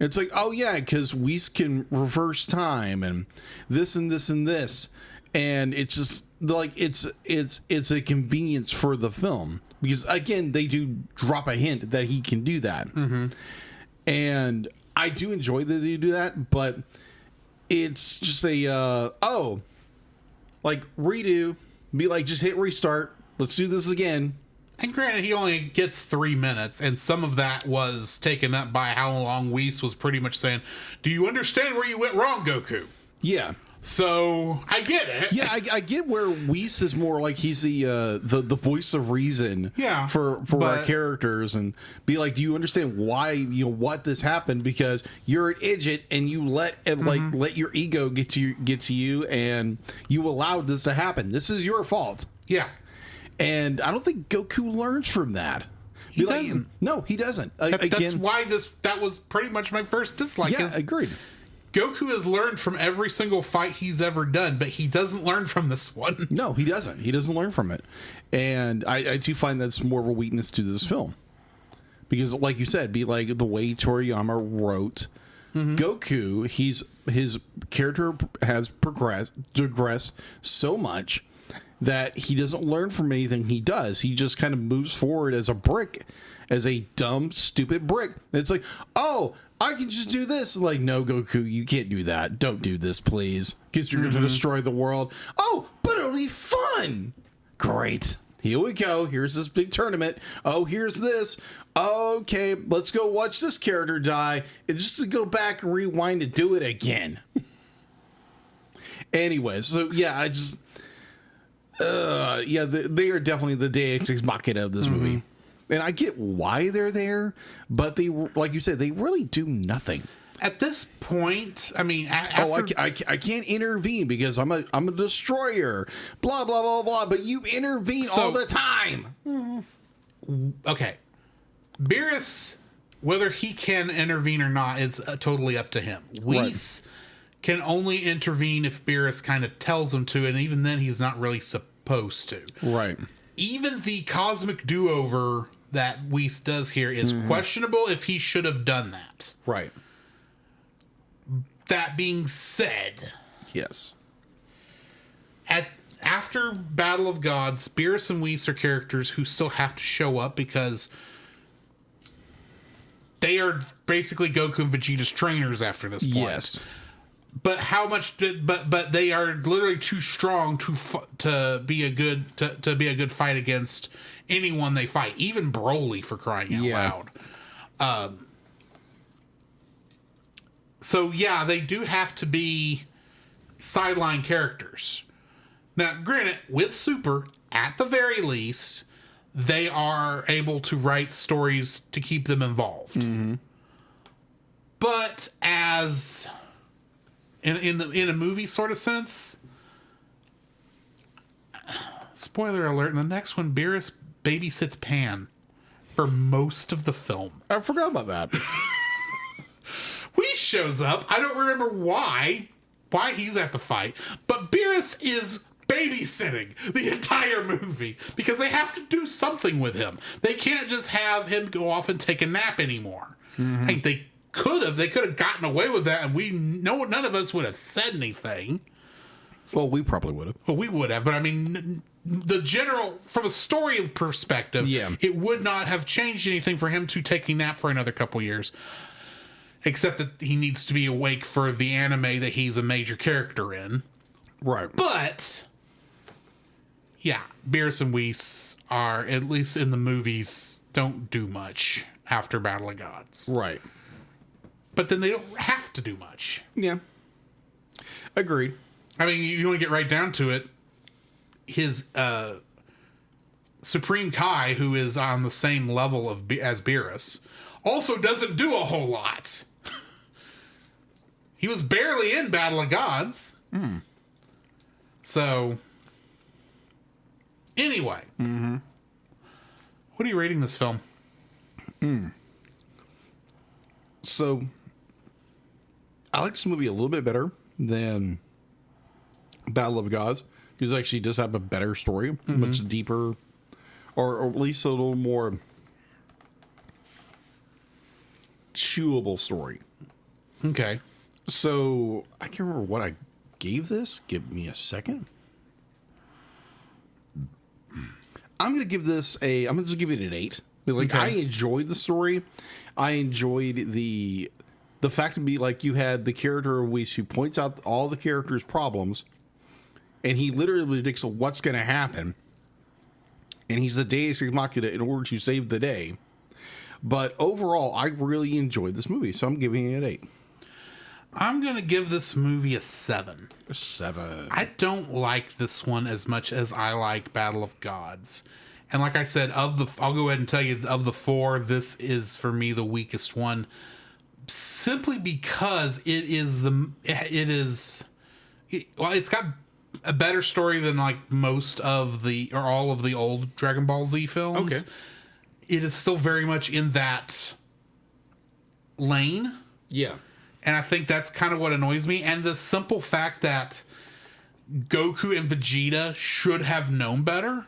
It's like, because Whis can reverse time and this and this and this. And it's just like it's a convenience for the film, because again they do drop a hint that he can do that, and I do enjoy that they do that, but it's just a redo, be like, just hit restart, let's do this again. And granted, he only gets 3 minutes, and some of that was taken up by how long Whis was pretty much saying, "Do you understand where you went wrong, Goku?" Yeah. So I get it. Yeah, I get where Whis is more like he's the voice of reason. Yeah, for our characters, and be like, do you understand why what this happened? Because you're an idiot and you let your ego get to you, and you allowed this to happen. This is your fault. Yeah, and I don't think Goku learns from that. He doesn't. No, he doesn't. That's why that was pretty much my first dislike. Yeah, agreed. Goku has learned from every single fight he's ever done, but he doesn't learn from this one. No, he doesn't. He doesn't learn from it. And I do find that's more of a weakness to this film. Because, like you said, be like the way Toriyama wrote Goku, his character has digressed so much that he doesn't learn from anything he does. He just kind of moves forward as a brick, as a dumb, stupid brick. And it's like, oh, I can just do this. Like, no, Goku, you can't do that. Don't do this, please. Because you're going to destroy the world. Oh, but it'll be fun. Great. Here we go. Here's this big tournament. Oh, here's this. Okay, let's go watch this character die. And just to go back and rewind and do it again. Anyway, so yeah, I just... they are definitely the Deus Ex Machina of this movie. And I get why they're there, but they, like you said, they really do nothing. At this point, I mean, after... I can't intervene because I'm a destroyer. Blah blah blah blah. But you intervene all the time. Okay, Beerus, whether he can intervene or not is totally up to him. Whis can only intervene if Beerus kind of tells him to, and even then, he's not really supposed to. Right. Even the cosmic do-over that Whis does here is questionable if he should have done that. Right. That being said, yes. After Battle of Gods, Beerus and Whis are characters who still have to show up because they are basically Goku and Vegeta's trainers after this point. Yes. But how much? But they are literally too strong to be a good fight against anyone they fight, even Broly, for crying out loud. So yeah, they do have to be sideline characters. Now, granted, with Super, at the very least, they are able to write stories to keep them involved. But as in a movie sort of sense, spoiler alert, in the next one, Beerus babysits Pan for most of the film. I forgot about that. Whis shows up. I don't remember why he's at the fight, but Beerus is babysitting the entire movie because they have to do something with him. They can't just have him go off and take a nap anymore. I think they could have gotten away with that, and none of us would have said anything. Well, we probably would have. Well, we would have, but I mean, from a story perspective, it would not have changed anything for him to take a nap for another couple years. Except that he needs to be awake for the anime that he's a major character in. Right. But, yeah, Beerus and Whis are, at least in the movies, don't do much after Battle of Gods. Right. But then they don't have to do much. Yeah. Agreed. I mean, you want to get right down to it, his Supreme Kai, who is on the same level as Beerus, also doesn't do a whole lot. He was barely in Battle of Gods. So, anyway. What are you rating this film? So, I like this movie a little bit better than Battle of Gods. Because it actually does have a better story. Much deeper. Or at least a little more chewable story. Okay. So, I can't remember what I gave this. Give me a second. I'm going to give this I'm going to just give it an 8. Like, I enjoyed the story. I enjoyed the fact to be like you had the character of Whis who points out all the characters' problems, and he literally predicts what's going to happen. And he's the Deus Ex Machina in order to save the day. But overall, I really enjoyed this movie, so I'm giving it an 8. I'm going to give this movie a 7. A 7. I don't like this one as much as I like Battle of Gods. And like I said, I'll go ahead and tell you, of the 4, this is, for me, the weakest one. Simply because it's got a better story than like most of or all of the old Dragon Ball Z films. Okay. It is still very much in that lane. Yeah. And I think that's kind of what annoys me. And the simple fact that Goku and Vegeta should have known better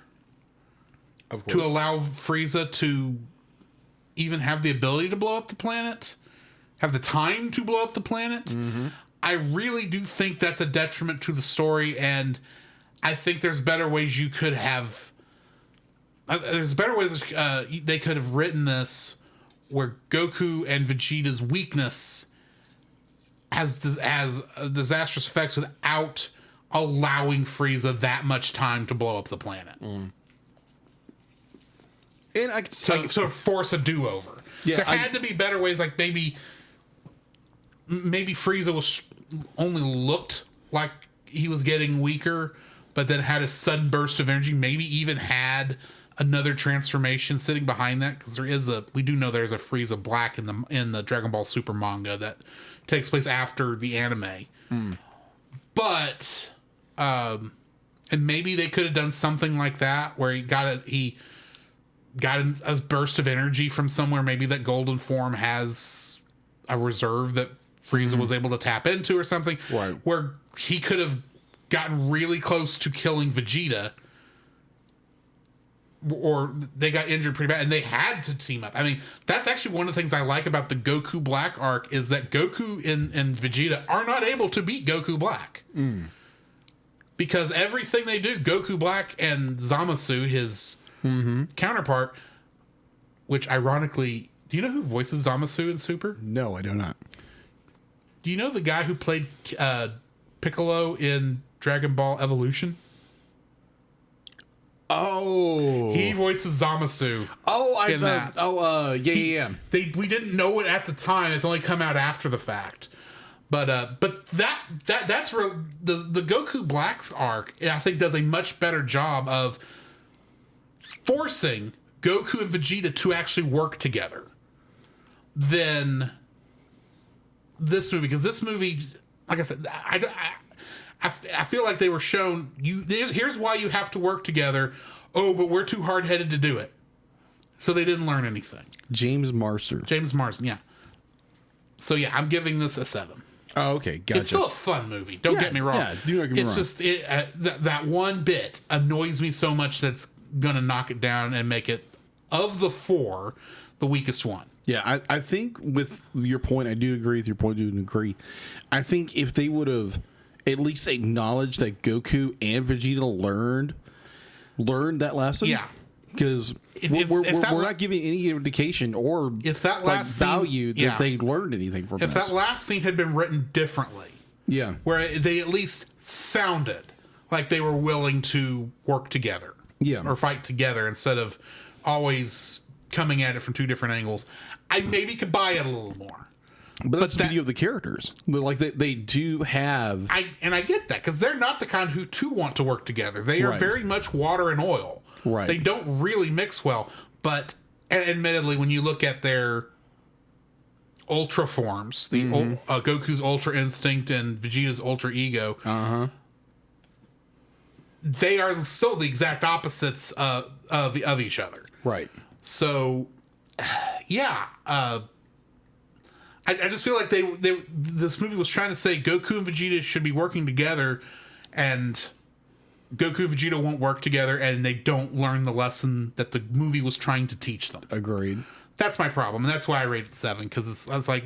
to allow Frieza to even have the ability to blow up the planet, have the time to blow up the planet. I really do think that's a detriment to the story. And I think there's better ways you could have. There's better ways they could have written this where Goku and Vegeta's weakness has disastrous effects without allowing Frieza that much time to blow up the planet. And I could to force a do-over. Yeah, there had to be better ways, like maybe Frieza was only looked like he was getting weaker, but then had a sudden burst of energy. Maybe even had another transformation sitting behind that, because we do know there's a Frieza Black in the Dragon Ball Super manga that takes place after the anime. But and maybe they could have done something like that where he got a burst of energy from somewhere. Maybe that golden form has a reserve that Frieza was able to tap into or something. Right. Where he could have gotten really close to killing Vegeta, or they got injured pretty bad and they had to team up. I mean, that's actually one of the things I like about the Goku Black arc, is that Goku and Vegeta are not able to beat Goku Black. Because everything they do, Goku Black and Zamasu, his counterpart, which ironically, do you know who voices Zamasu in Super? No, I do not. Do you know the guy who played Piccolo in Dragon Ball Evolution? Oh, he voices Zamasu. Oh, that. Yeah. We didn't know it at the time. It's only come out after the fact. But that's real. The Goku Black's arc, I think, does a much better job of forcing Goku and Vegeta to actually work together than this movie. Because this movie, like I said, I feel like they were shown, here's why you have to work together. Oh, but we're too hard-headed to do it. So they didn't learn anything. James Marsden, yeah. So yeah, I'm giving this a 7. Oh, okay, gotcha. It's still a fun movie. Don't get me wrong. Yeah, do not get me wrong. It's just that one bit annoys me so much that's gonna knock it down and make it, of the 4, the weakest one. Yeah, I think with your point, I do agree with your point. I do agree. I think if they would have at least acknowledged that Goku and Vegeta learned that lesson. Yeah. Because we're not giving any indication or if that last value that they learned anything from this. If that last scene had been written differently. Yeah. Where they at least sounded like they were willing to work together. Yeah. Or fight together instead of always coming at it from 2 different angles. I maybe could buy it a little more. But that's the beauty of the characters. Like they do have... I get that, because they're not the kind who want to work together. They are very much water and oil. Right. They don't really mix well. But admittedly, when you look at their ultra forms, the Goku's Ultra Instinct and Vegeta's Ultra Ego, they are still the exact opposites of each other. Right. So, yeah... I just feel like this movie was trying to say Goku and Vegeta should be working together, and Goku and Vegeta won't work together, and they don't learn the lesson that the movie was trying to teach them. Agreed. That's my problem, and that's why I rated 7, because I was like,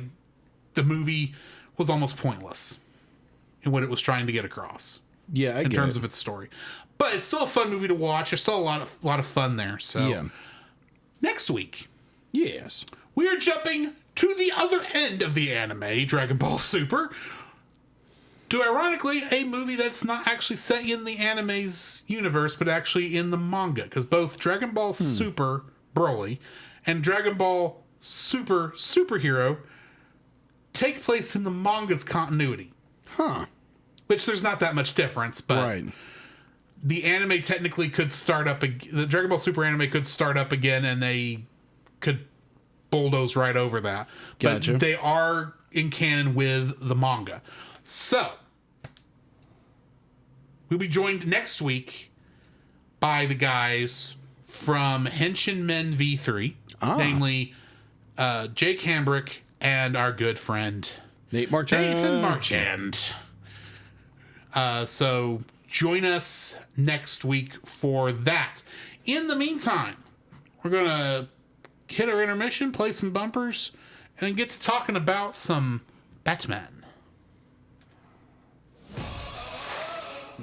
the movie was almost pointless in what it was trying to get across. Yeah, in terms of its story, but it's still a fun movie to watch. There's still a lot of fun there. So, next week, yes, we are jumping to the other end of the anime, Dragon Ball Super, to ironically a movie that's not actually set in the anime's universe, but actually in the manga, because both Dragon Ball Super Broly and Dragon Ball Super Superhero take place in the manga's continuity. Which there's not that much difference, but the anime technically could start up, the Dragon Ball Super anime could start up again, and they could bulldoze right over that. Gotcha. But they are in canon with the manga. So, we'll be joined next week by the guys from Henshin Men V3, namely Jake Hambrick and our good friend Nathan Marchand. So, join us next week for that. In the meantime, we're going to hit our intermission, play some bumpers, and then get to talking about some Batman.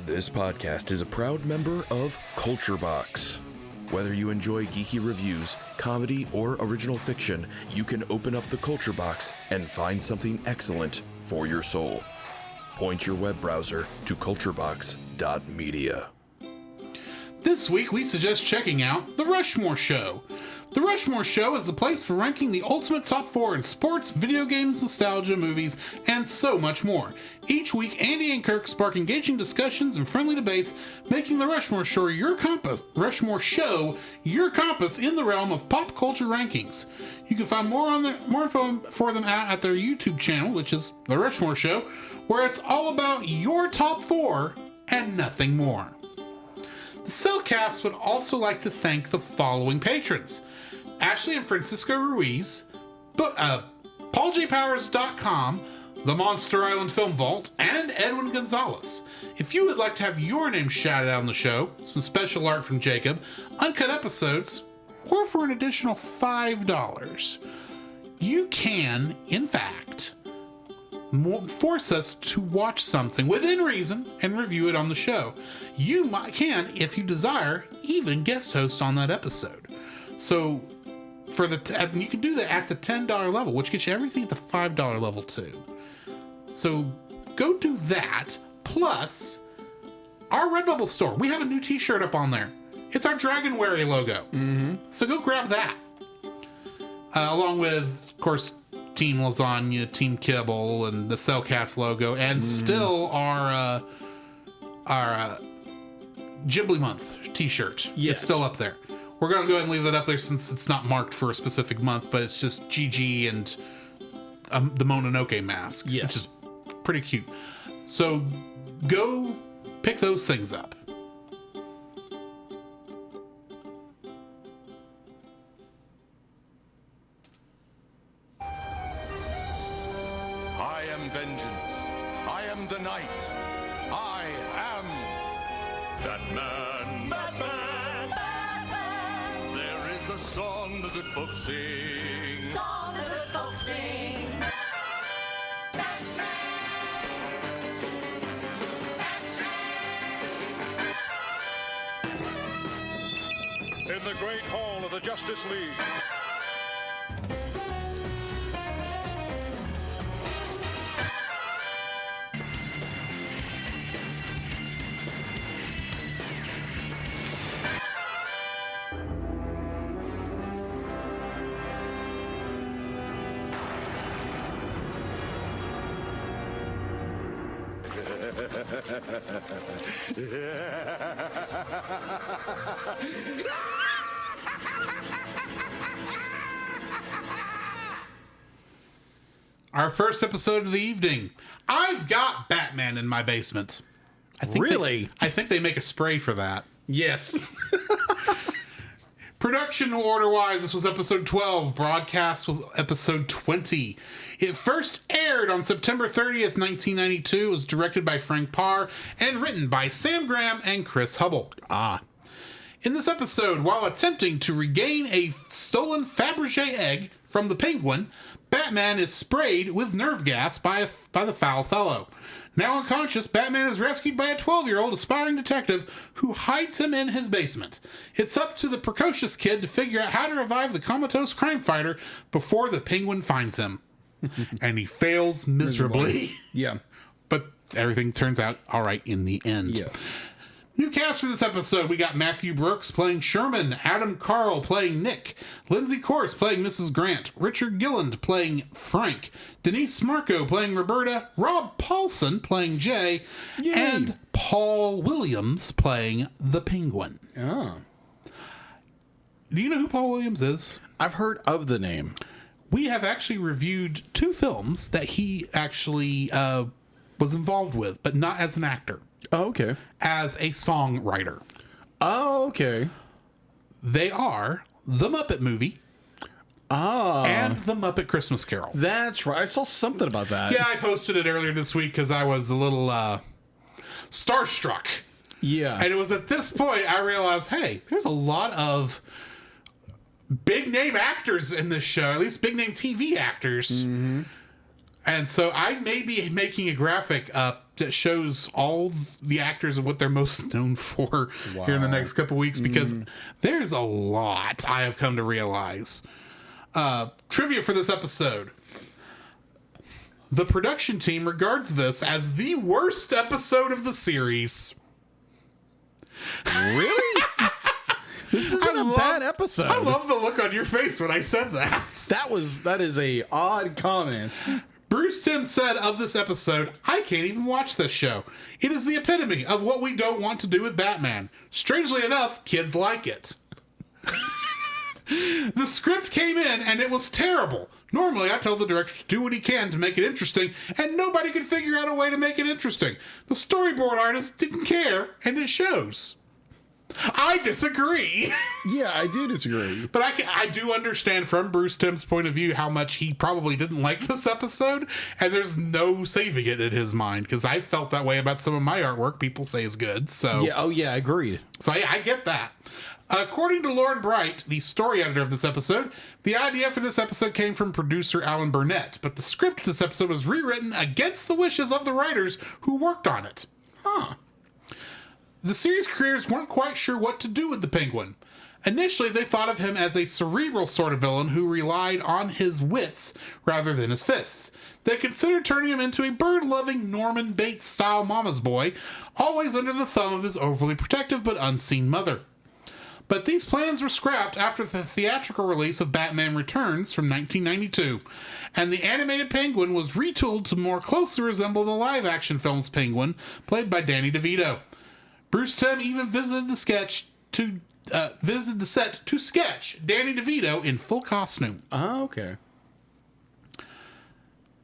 This podcast is a proud member of Culture Box. Whether you enjoy geeky reviews, comedy, or original fiction, you can open up the Culture Box and find something excellent for your soul. Point your web browser to culturebox.media. This week, we suggest checking out The Rushmore Show. The Rushmore Show is the place for ranking the ultimate top 4 in sports, video games, nostalgia, movies, and so much more. Each week, Andy and Kirk spark engaging discussions and friendly debates, making the Rushmore Show your compass in the realm of pop culture rankings. You can find more info for them at their YouTube channel, which is The Rushmore Show, where it's all about your top 4 and nothing more. The Cellcast would also like to thank the following patrons: Ashley and Francisco Ruiz, PaulJPowers.com, The Monster Island Film Vault, and Edwin Gonzalez. If you would like to have your name shouted out on the show, some special art from Jacob, uncut episodes, or for an additional $5, you can, in fact, force us to watch something within reason and review it on the show. You can, if you desire, even guest host on that episode. So you can do that at the $10 level, which gets you everything at the $5 level too. So go do that. Plus, our Redbubble store, we have a new t-shirt up on there. It's our Dragonuary logo. Mm-hmm. So go grab that. Along with, of course, Team Lasagna, Team Kibble, and the Cellcast logo, and still our Ghibli Month t-shirt is still up there. We're going to go ahead and leave that up there since it's not marked for a specific month, but it's just GG and the Mononoke mask, which is pretty cute. So go pick those things up. I am vengeance. I am the night. I am Batman. Batman. Batman. There is a song the good folks sing. Song the good folks sing. In the great hall of the Justice League. Our first episode of the evening. I've got Batman in my basement. I think they make a spray for that. Yes. Production order-wise, this was episode 12. Broadcast was episode 20. It first aired on September 30th, 1992. It was directed by Frank Parr and written by Sam Graham and Chris Hubble. In this episode, while attempting to regain a stolen Fabergé egg from the Penguin, Batman is sprayed with nerve gas by the foul fellow. Now unconscious, Batman is rescued by a 12-year-old aspiring detective who hides him in his basement. It's up to the precocious kid to figure out how to revive the comatose crime fighter before the Penguin finds him. And he fails miserably. Yeah. But everything turns out all right in the end. Yeah. New cast for this episode, we got Matthew Brooks playing Sherman, Adam Carl playing Nick, Lindsay Corse playing Mrs. Grant, Richard Gilland playing Frank, Denise Marco playing Roberta, Rob Paulson playing Jay, and Paul Williams playing the Penguin. Oh. Do you know who Paul Williams is? I've heard of the name. We have actually reviewed 2 films that he actually was involved with, but not as an actor. Oh, okay. As a songwriter. Oh, okay. They are The Muppet Movie and The Muppet Christmas Carol. That's right. I saw something about that. Yeah, I posted it earlier this week because I was a little starstruck. Yeah. And it was at this point I realized, hey, there's a lot of big name actors in this show, at least big name TV actors. Mm-hmm. And so I may be making a graphic up that shows all the actors and what they're most known for here in the next couple weeks, because there's a lot I have come to realize. Trivia for this episode. The production team regards this as the worst episode of the series. Really? This isn't a bad episode. I love the look on your face when I said that. That is a odd comment. Bruce Timm said of this episode, I can't even watch this show. It is the epitome of what we don't want to do with Batman. Strangely enough, kids like it. The script came in and it was terrible. Normally, I tell the director to do what he can to make it interesting, and nobody could figure out a way to make it interesting. The storyboard artist didn't care, and it shows. I disagree. Yeah, I do disagree. But I do understand from Bruce Timm's point of view how much he probably didn't like this episode, and there's no saving it in his mind, because I felt that way about some of my artwork people say is good. So yeah, agreed. So I get that. According to Lauren Bright, the story editor of this episode, the idea for this episode came from producer Alan Burnett, but the script of this episode was rewritten against the wishes of the writers who worked on it. The series creators weren't quite sure what to do with the Penguin. Initially, they thought of him as a cerebral sort of villain who relied on his wits rather than his fists. They considered turning him into a bird-loving Norman Bates-style mama's boy, always under the thumb of his overly protective but unseen mother. But these plans were scrapped after the theatrical release of Batman Returns from 1992, and the animated Penguin was retooled to more closely resemble the live-action film's Penguin, played by Danny DeVito. Bruce Timm even visited the set to sketch Danny DeVito in full costume. Oh, okay.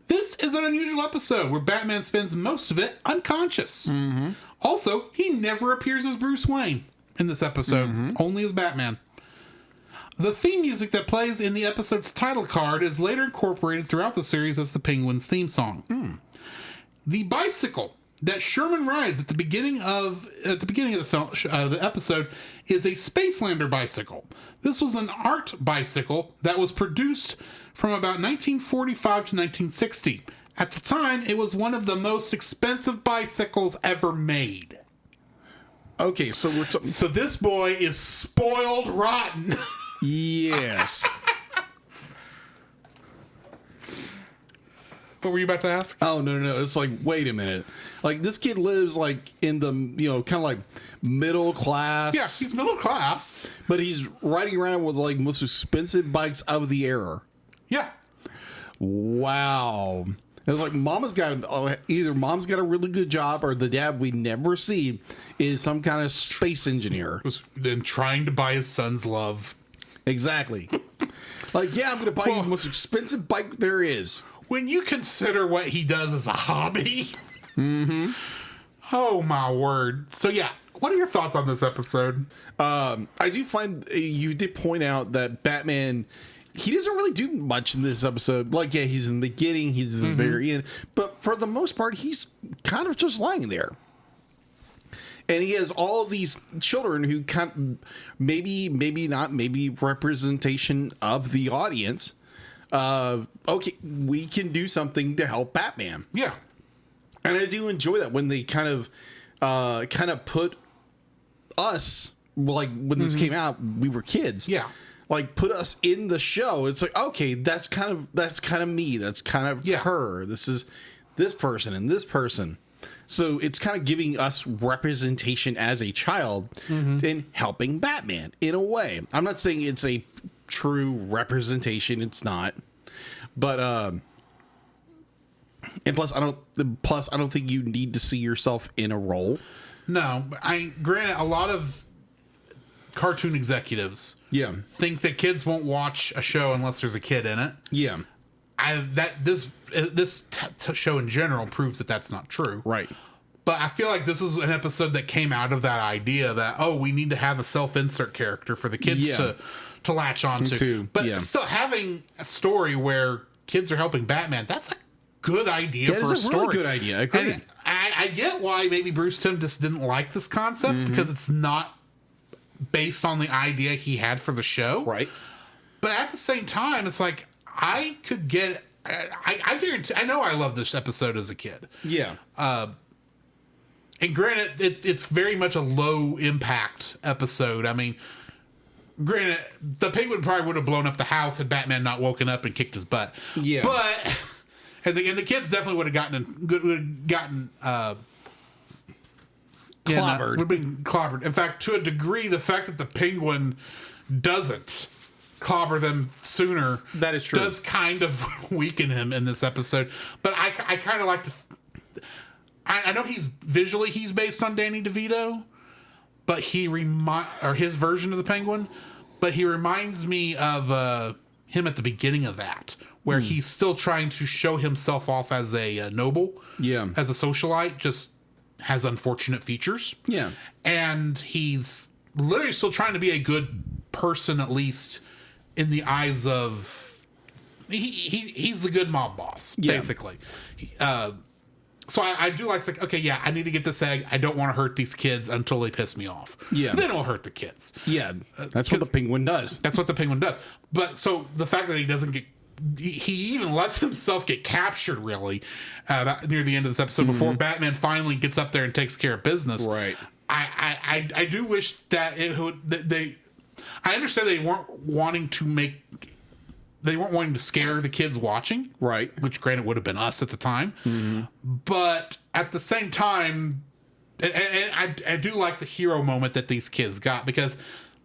This is an unusual episode where Batman spends most of it unconscious. Also, he never appears as Bruce Wayne in this episode, only as Batman. The theme music that plays in the episode's title card is later incorporated throughout the series as the Penguin's theme song. The bicycle that Sherman rides at the beginning of the film, the episode, is a Spacelander bicycle. This was an art bicycle that was produced from about 1945 to 1960. At the time, it was one of the most expensive bicycles ever made. Okay, so so this boy is spoiled rotten. Yes. What were you about to ask? Oh, no. It's like, wait a minute. Like, this kid lives, like, in the, kind of like middle class. Yeah, he's middle class. But he's riding around with, like, most expensive bikes of the era. Yeah. Wow. It's like either mom's got a really good job or the dad we never see is some kind of space engineer. And trying to buy his son's love. Exactly. Like, yeah, I'm going to buy you the most expensive bike there is. When you consider what he does as a hobby. Oh, my word. So, yeah. What are your thoughts on this episode? I do find you did point out that Batman, he doesn't really do much in this episode. Like, yeah, he's in the beginning, he's in the very end. But for the most part, he's kind of just lying there. And he has all of these children who kind of maybe not representation of the audience. Okay, we can do something to help Batman. Yeah. And I do enjoy that when they kind of put us, like when this came out, we were kids. Yeah. Like put us in the show. It's like, okay, that's kind of me. That's kind of her. This is this person and this person. So it's kind of giving us representation as a child and helping Batman in a way. I'm not saying it's a true representation. It's not. But and plus I don't think you need to see yourself in a role. No, granted, a lot of cartoon executives think that kids won't watch a show unless there's a kid in it. Yeah. This show in general proves that that's not true. Right. But I feel like this is an episode that came out of that idea that, we need to have a self-insert character for the kids to latch onto. But still having a story where kids are helping Batman, that's a good idea for a story. Really good idea. I agree. And I get why maybe Bruce Timm just didn't like this concept because it's not based on the idea he had for the show. Right. But at the same time, it's like I could get I guarantee, I know I loved this episode as a kid. Yeah. And granted, it's very much a low impact episode. I mean, granted, the Penguin probably would have blown up the house had Batman not woken up and kicked his butt. Yeah. But and the kids definitely would have gotten clobbered. Would have been clobbered. In fact, to a degree, the fact that the Penguin doesn't clobber them sooner, that is true, does kind of weaken him in this episode. But I kind of like to. I know he's based on Danny DeVito, but his version of the Penguin, but he reminds me of him at the beginning of that, where he's still trying to show himself off as a noble, as a socialite, just has unfortunate features, and he's literally still trying to be a good person, at least in the eyes of he's the good mob boss, basically. So I do like, okay, yeah, I need to get this egg. I don't want to hurt these kids until they piss me off. Yeah. Then it'll hurt the kids. Yeah. That's what the Penguin does. That's what the Penguin does. But so the fact that he doesn't get, he even lets himself get captured, really, near the end of this episode before Batman finally gets up there and takes care of business. Right. I do wish that I understand they weren't wanting to scare the kids watching. Right. Which, granted, would have been us at the time. But at the same time, and I do like the hero moment that these kids got, because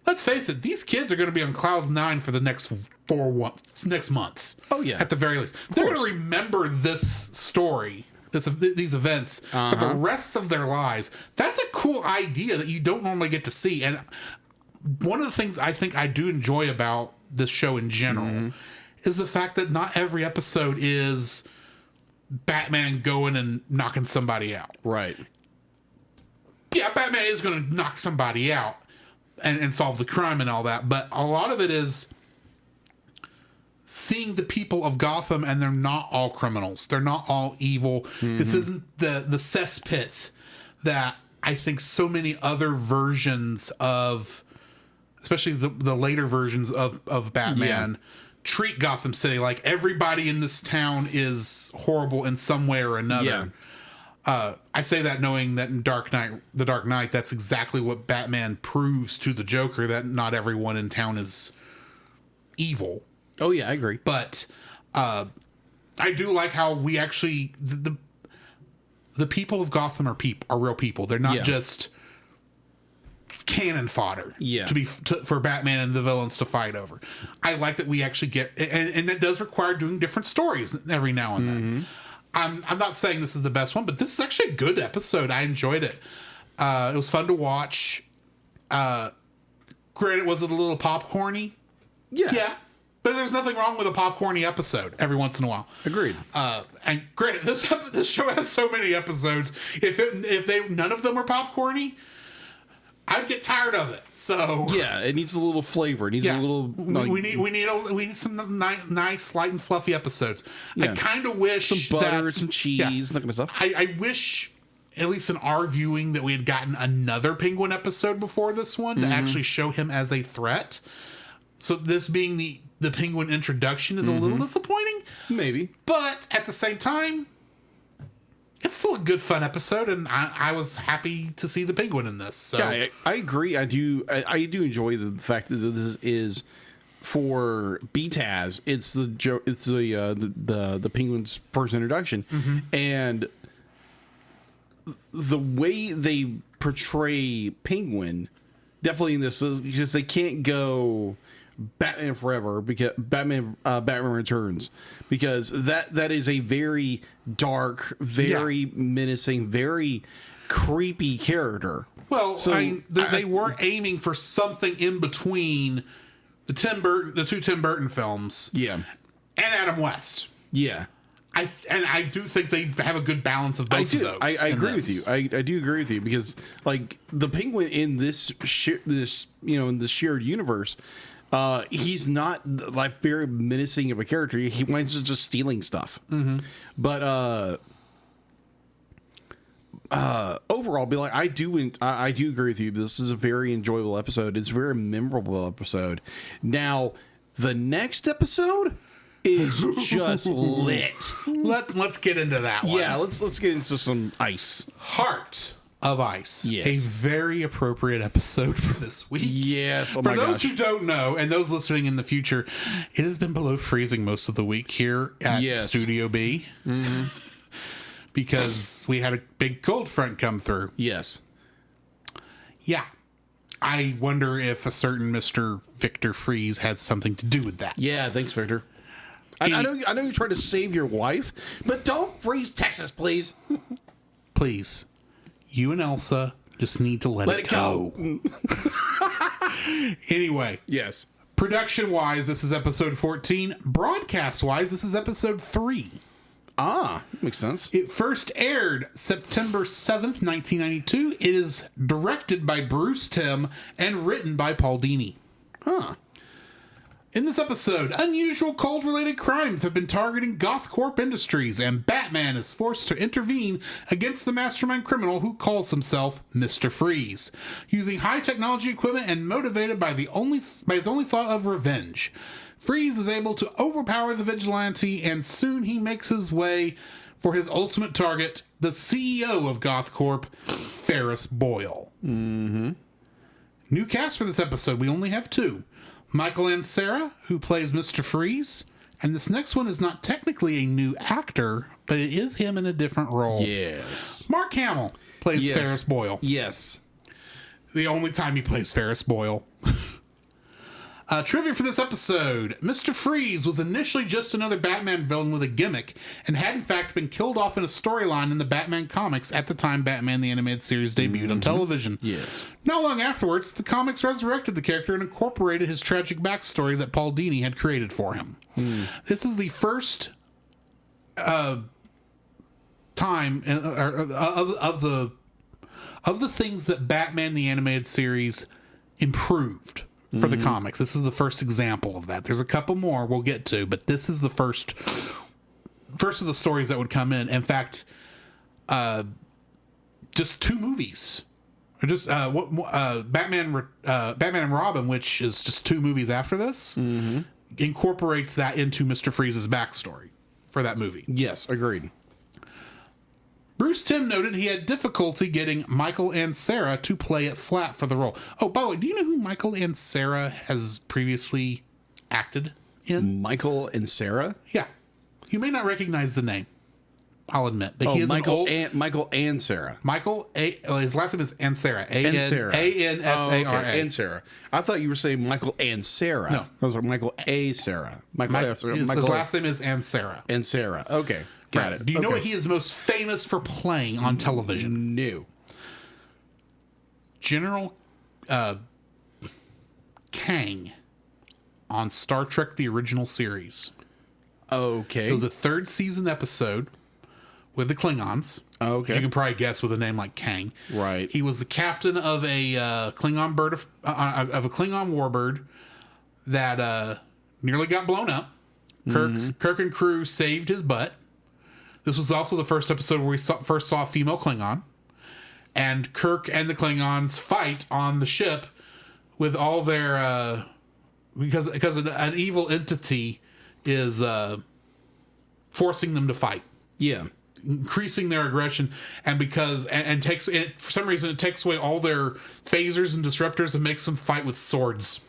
let's face it, these kids are going to be on cloud 9 for the next month. Oh, yeah. At the very least. They're going to remember this story, these events, for the rest of their lives. That's a cool idea that you don't normally get to see. And one of the things I think I do enjoy about this show in general is the fact that not every episode is Batman going and knocking somebody out. Right. Yeah, Batman is going to knock somebody out and solve the crime and all that, but a lot of it is seeing the people of Gotham, and they're not all criminals. They're not all evil. This isn't the cesspit that I think so many other versions of, especially the later versions of Batman, treat Gotham City like everybody in this town is horrible in some way or another. I say that knowing that in The Dark Knight, that's exactly what Batman proves to the Joker, that not everyone in town is evil. Oh yeah, I agree. But I do like how we actually the people of Gotham are real people. They're not just cannon fodder for Batman and the villains to fight over. I like that we actually get, and that does require doing different stories every now and then. I'm not saying this is the best one, but this is actually a good episode. I enjoyed it. It was fun to watch. Granted, was it a little popcorny? Yeah. But there's nothing wrong with a popcorny episode every once in a while. Agreed. And granted, this show has so many episodes. If none of them were popcorny, I'd get tired of it. So yeah, it needs a little flavor. It needs a little. We need some nice, light and fluffy episodes. I kind of wish some butter, some cheese, that kind of stuff. I wish, at least in our viewing, that we had gotten another Penguin episode before this one to actually show him as a threat. So this being the Penguin introduction is a little disappointing, maybe, but at the same time, it's still a good, fun episode, and I was happy to see the Penguin in this. So. Yeah, I agree. I do enjoy the fact that this is for BTAS. It's the Penguin's first introduction, and the way they portray Penguin definitely in this is because they can't go Batman Forever, because Batman Returns, because that is a very dark, very menacing, very creepy character. Well, so they weren't aiming for something in between the two Tim Burton films, and Adam West. Yeah, I do think they have a good balance of both of those. I agree with you. I do agree with you, because like the Penguin in this in the shared universe, he's not like very menacing of a character. He winds up just stealing stuff. But overall, be like, I do agree with you. This is a very enjoyable episode. It's a very memorable episode. Now, the next episode, is just lit. Let's get into that one. Yeah, let's get into some ice. Heart of Ice. Yes. A very appropriate episode for this week. Yes. Oh for my those gosh. who don't know, and those listening in the future, it has been below freezing most of the week here at Studio B. Mm-hmm. Because we had a big cold front come through. Yes. Yeah. I wonder if a certain Mr. Victor Freeze had something to do with that. Yeah, thanks, Victor. I know you're trying to save your wife, but don't freeze Texas, please. Please. You and Elsa just need to let it go. Anyway. Yes. Production-wise, this is episode 14. Broadcast-wise, this is episode 3. Ah, makes sense. It first aired September 7th, 1992. It is directed by Bruce Timm and written by Paul Dini. Huh. In this episode, unusual cold-related crimes have been targeting GothCorp Industries, and Batman is forced to intervene against the mastermind criminal who calls himself Mr. Freeze, using high-technology equipment and motivated by his only thought of revenge. Freeze is able to overpower the vigilante, and soon he makes his way for his ultimate target, the CEO of GothCorp, Ferris Boyle. Mm-hmm. New cast for this episode, we only have 2. Michael Ansara, who plays Mr. Freeze, and this next one is not technically a new actor, but it is him in a different role. Yes. Mark Hamill plays Ferris Boyle. Yes. The only time he plays Ferris Boyle. Trivia for this episode. Mr. Freeze was initially just another Batman villain with a gimmick and had in fact been killed off in a storyline in the Batman comics at the time Batman the Animated Series debuted on television. Yes. Not long afterwards, the comics resurrected the character and incorporated his tragic backstory that Paul Dini had created for him. This is the first time of the things that Batman the Animated Series improved for the comics. This is the first example of that. There's a couple more we'll get to, but this is the first of the stories that would come in. In fact, just 2 movies, or just Batman and Robin, which is just 2 movies after this, incorporates that into Mr. Freeze's backstory for that movie. Yes, agreed. Bruce Timm noted he had difficulty getting Michael Ansara to play it flat for the role. Oh, by the way, do you know who Michael Ansara has previously acted in? Michael Ansara? Yeah. You may not recognize the name, I'll admit. But he is Michael Ansara. His last name is Ansara. Ansara. Ansara. Okay. Ansara. I thought you were saying Michael Ansara. No. I was like Michael A. Sarah. His last name is Ansara. Ansara. Okay. Got it. Do you know what he is most famous for playing on television? No. General Kang on Star Trek the original series. Okay. It was a 3rd season episode with the Klingons. Okay. You can probably guess with a name like Kang. Right. He was the captain of a Klingon bird of a Klingon warbird that nearly got blown up. Kirk and crew saved his butt. This was also the first episode where we first saw a female Klingon. And Kirk and the Klingons fight on the ship with all their... because an evil entity is forcing them to fight. Yeah. Increasing their aggression. And because... And takes for some reason, it takes away all their phasers and disruptors and makes them fight with swords.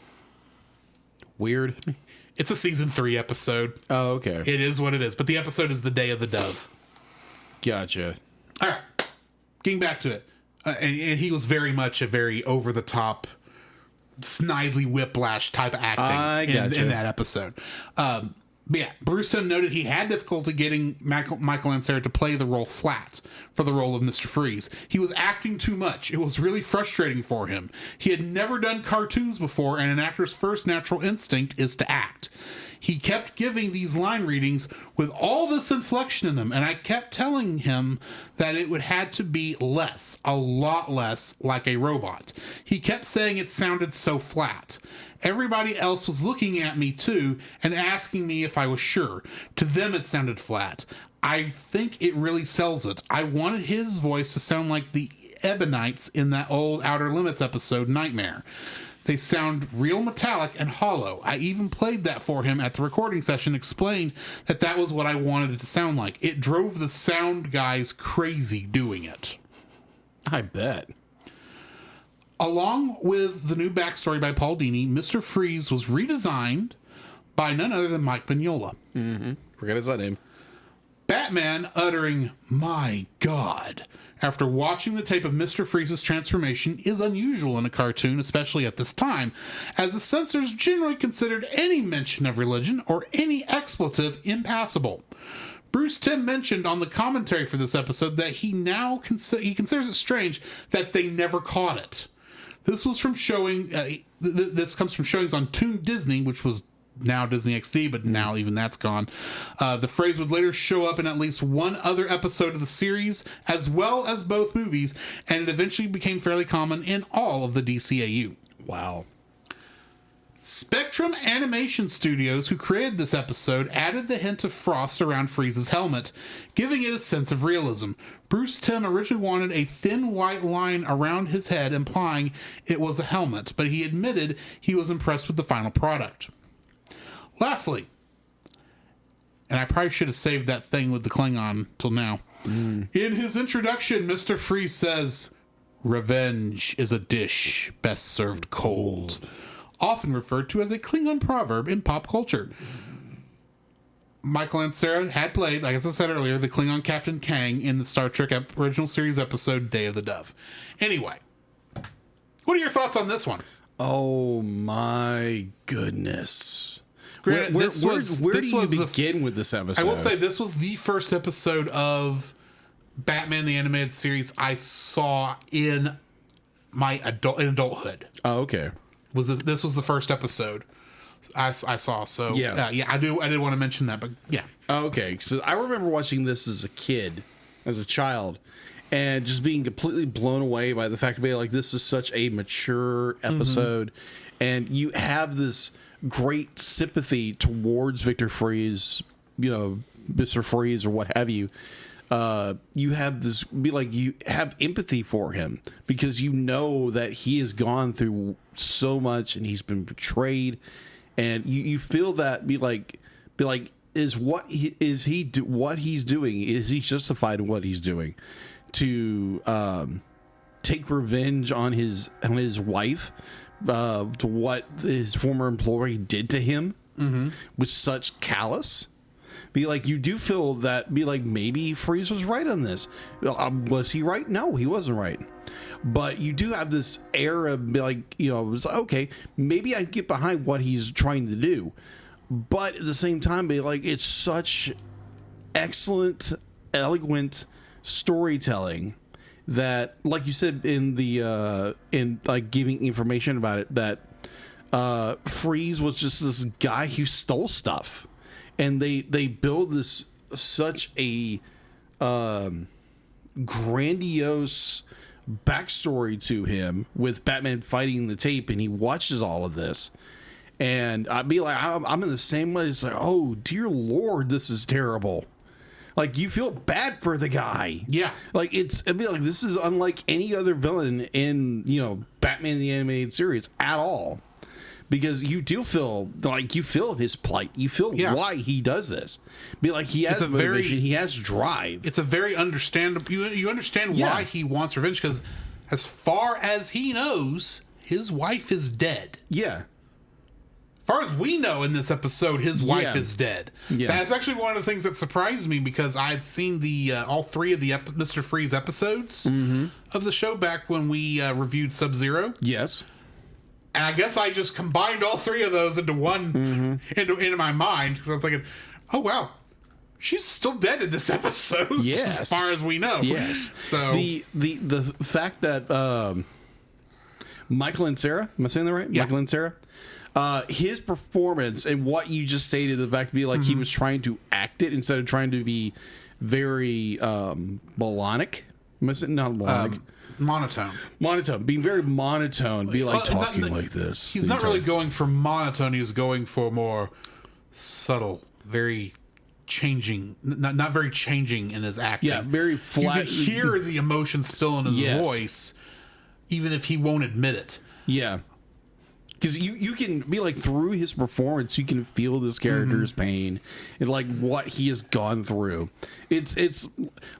Weird. It's a season 3 episode. Oh, okay. It is what it is. But the episode is The Day of the Dove. Gotcha. All right. Getting back to it. And he was very much a very over-the-top, snidely whiplash type of acting in that episode. But yeah, Bruce Timm noted he had difficulty getting Michael Ansara to play the role flat for the role of Mr. Freeze. He was acting too much. It was really frustrating for him. He had never done cartoons before, and an actor's first natural instinct is to act. He kept giving these line readings with all this inflection in them, and I kept telling him that it would had to be less, a lot less, like a robot. He kept saying it sounded so flat. Everybody else was looking at me too and asking me if I was sure. To them it sounded flat. I think it really sells it. I wanted his voice to sound like the Ebonites in that old Outer Limits episode, Nightmare. They sound real metallic and hollow. I even played that for him at the recording session, explained that was what I wanted it to sound like. It drove the sound guys crazy doing it. I bet. Along with the new backstory by Paul Dini, Mr. Freeze was redesigned by none other than Mike Mignola. Mm-hmm. Forget his name. Batman uttering, "My God," after watching the tape of Mr. Freeze's transformation is unusual in a cartoon, especially at this time, as the censors generally considered any mention of religion or any expletive impassable. Bruce Timm mentioned on the commentary for this episode that he now he considers it strange that they never caught it. This was from showing. This comes from showings on Toon Disney, which was now Disney XD, but now even that's gone. The phrase would later show up in at least one other episode of the series, as well as both movies, and it eventually became fairly common in all of the DCAU. Wow. Spectrum Animation Studios, who created this episode, added the hint of frost around Freeze's helmet, giving it a sense of realism. Bruce Timm originally wanted a thin white line around his head, implying it was a helmet, but he admitted he was impressed with the final product. Lastly, and I probably should have saved that thing with the Klingon till now. In his introduction, Mr. Freeze says, "Revenge is a dish best served cold," often referred to as a Klingon proverb in pop culture. Michael Ansara had played, like as I said earlier, the Klingon Captain Kang in the Star Trek original series episode Day of the Dove. Anyway, what are your thoughts on this one? Oh my goodness. Granted, Where do you begin with this episode? I will say this was the first episode of Batman the Animated Series I saw in my adulthood. Oh, okay. This was the first episode I saw. So yeah, I did want to mention that, but yeah. Oh, okay, so I remember watching this as a kid, as a child, and just being completely blown away by the fact of being like, this is such a mature episode, and you have this great sympathy towards Victor Freeze, Mr. Freeze or what have you. You have this, you have empathy for him because you know that he has gone through so much and he's been betrayed, and you feel that what he's doing, is he justified in what he's doing to take revenge on his wife, to what his former employee did to him with such callous. You do feel that, maybe Freeze was right on this. Was he right? No, he wasn't right. But you do have this air of, it's okay, maybe I get behind what he's trying to do. But at the same time, it's such excellent, eloquent storytelling that, like you said in the giving information about it, that Freeze was just this guy who stole stuff, and they build this such a grandiose backstory to him with Batman fighting the tape, and he watches all of this, and I'm in the same way. It's like, oh dear Lord, this is terrible. You feel bad for the guy. Yeah. This is unlike any other villain in, Batman the Animated Series at all. Because you do feel, you feel his plight. You feel why he does this. He has motivation, he has drive. It's a very understandable, you understand why he wants revenge, because as far as he knows, his wife is dead. Yeah. As far as we know in this episode, his wife is dead. Yeah. That's actually one of the things that surprised me, because I had seen the all three of the Mr. Freeze episodes of the show back when we reviewed Sub-Zero. Yes. And I guess I just combined all three of those into one, into my mind, because I'm thinking, oh wow, she's still dead in this episode. Yes. As far as we know. Yes. So the fact that Michael Ansara, am I saying that right? Yeah. Michael Ansara. His performance and what you just stated, the fact to be he was trying to act it instead of trying to be very melodic. Not melodic. Monotone. Being very monotone. Be talking like this. He's not really going for monotone. He's going for more subtle, very changing, not very changing in his acting. Yeah, very flat. You can hear the emotion still in his voice, even if he won't admit it. Yeah. because you can be like, through his performance, you can feel this character's pain and like what he has gone through. It's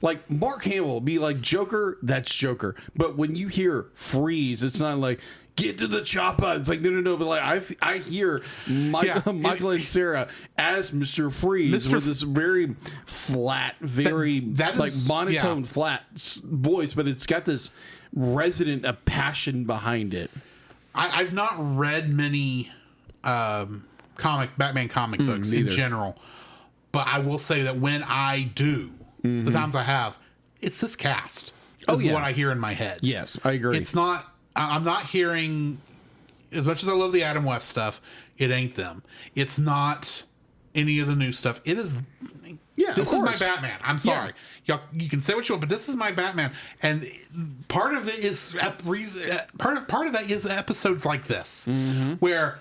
like Mark Hamill be like Joker, that's Joker. But when you hear Freeze, it's not like get to the chopper. It's like no. But like I hear Michael and Sarah as Mr. Freeze with this very flat, very that like is, monotone, flat voice, but it's got this resonant a passion behind it. I've not read many Batman comic books in general, but I will say that when I do, the times I have, it's this cast. This is what I hear in my head. Yes, I agree. It's not. I'm not hearing, as much as I love the Adam West stuff, it ain't them. It's not any of the new stuff. It is. Yeah, this is my Batman. I'm sorry. Y'all, you can say what you want, but this is my Batman. And part of it is part of that is episodes like this, where,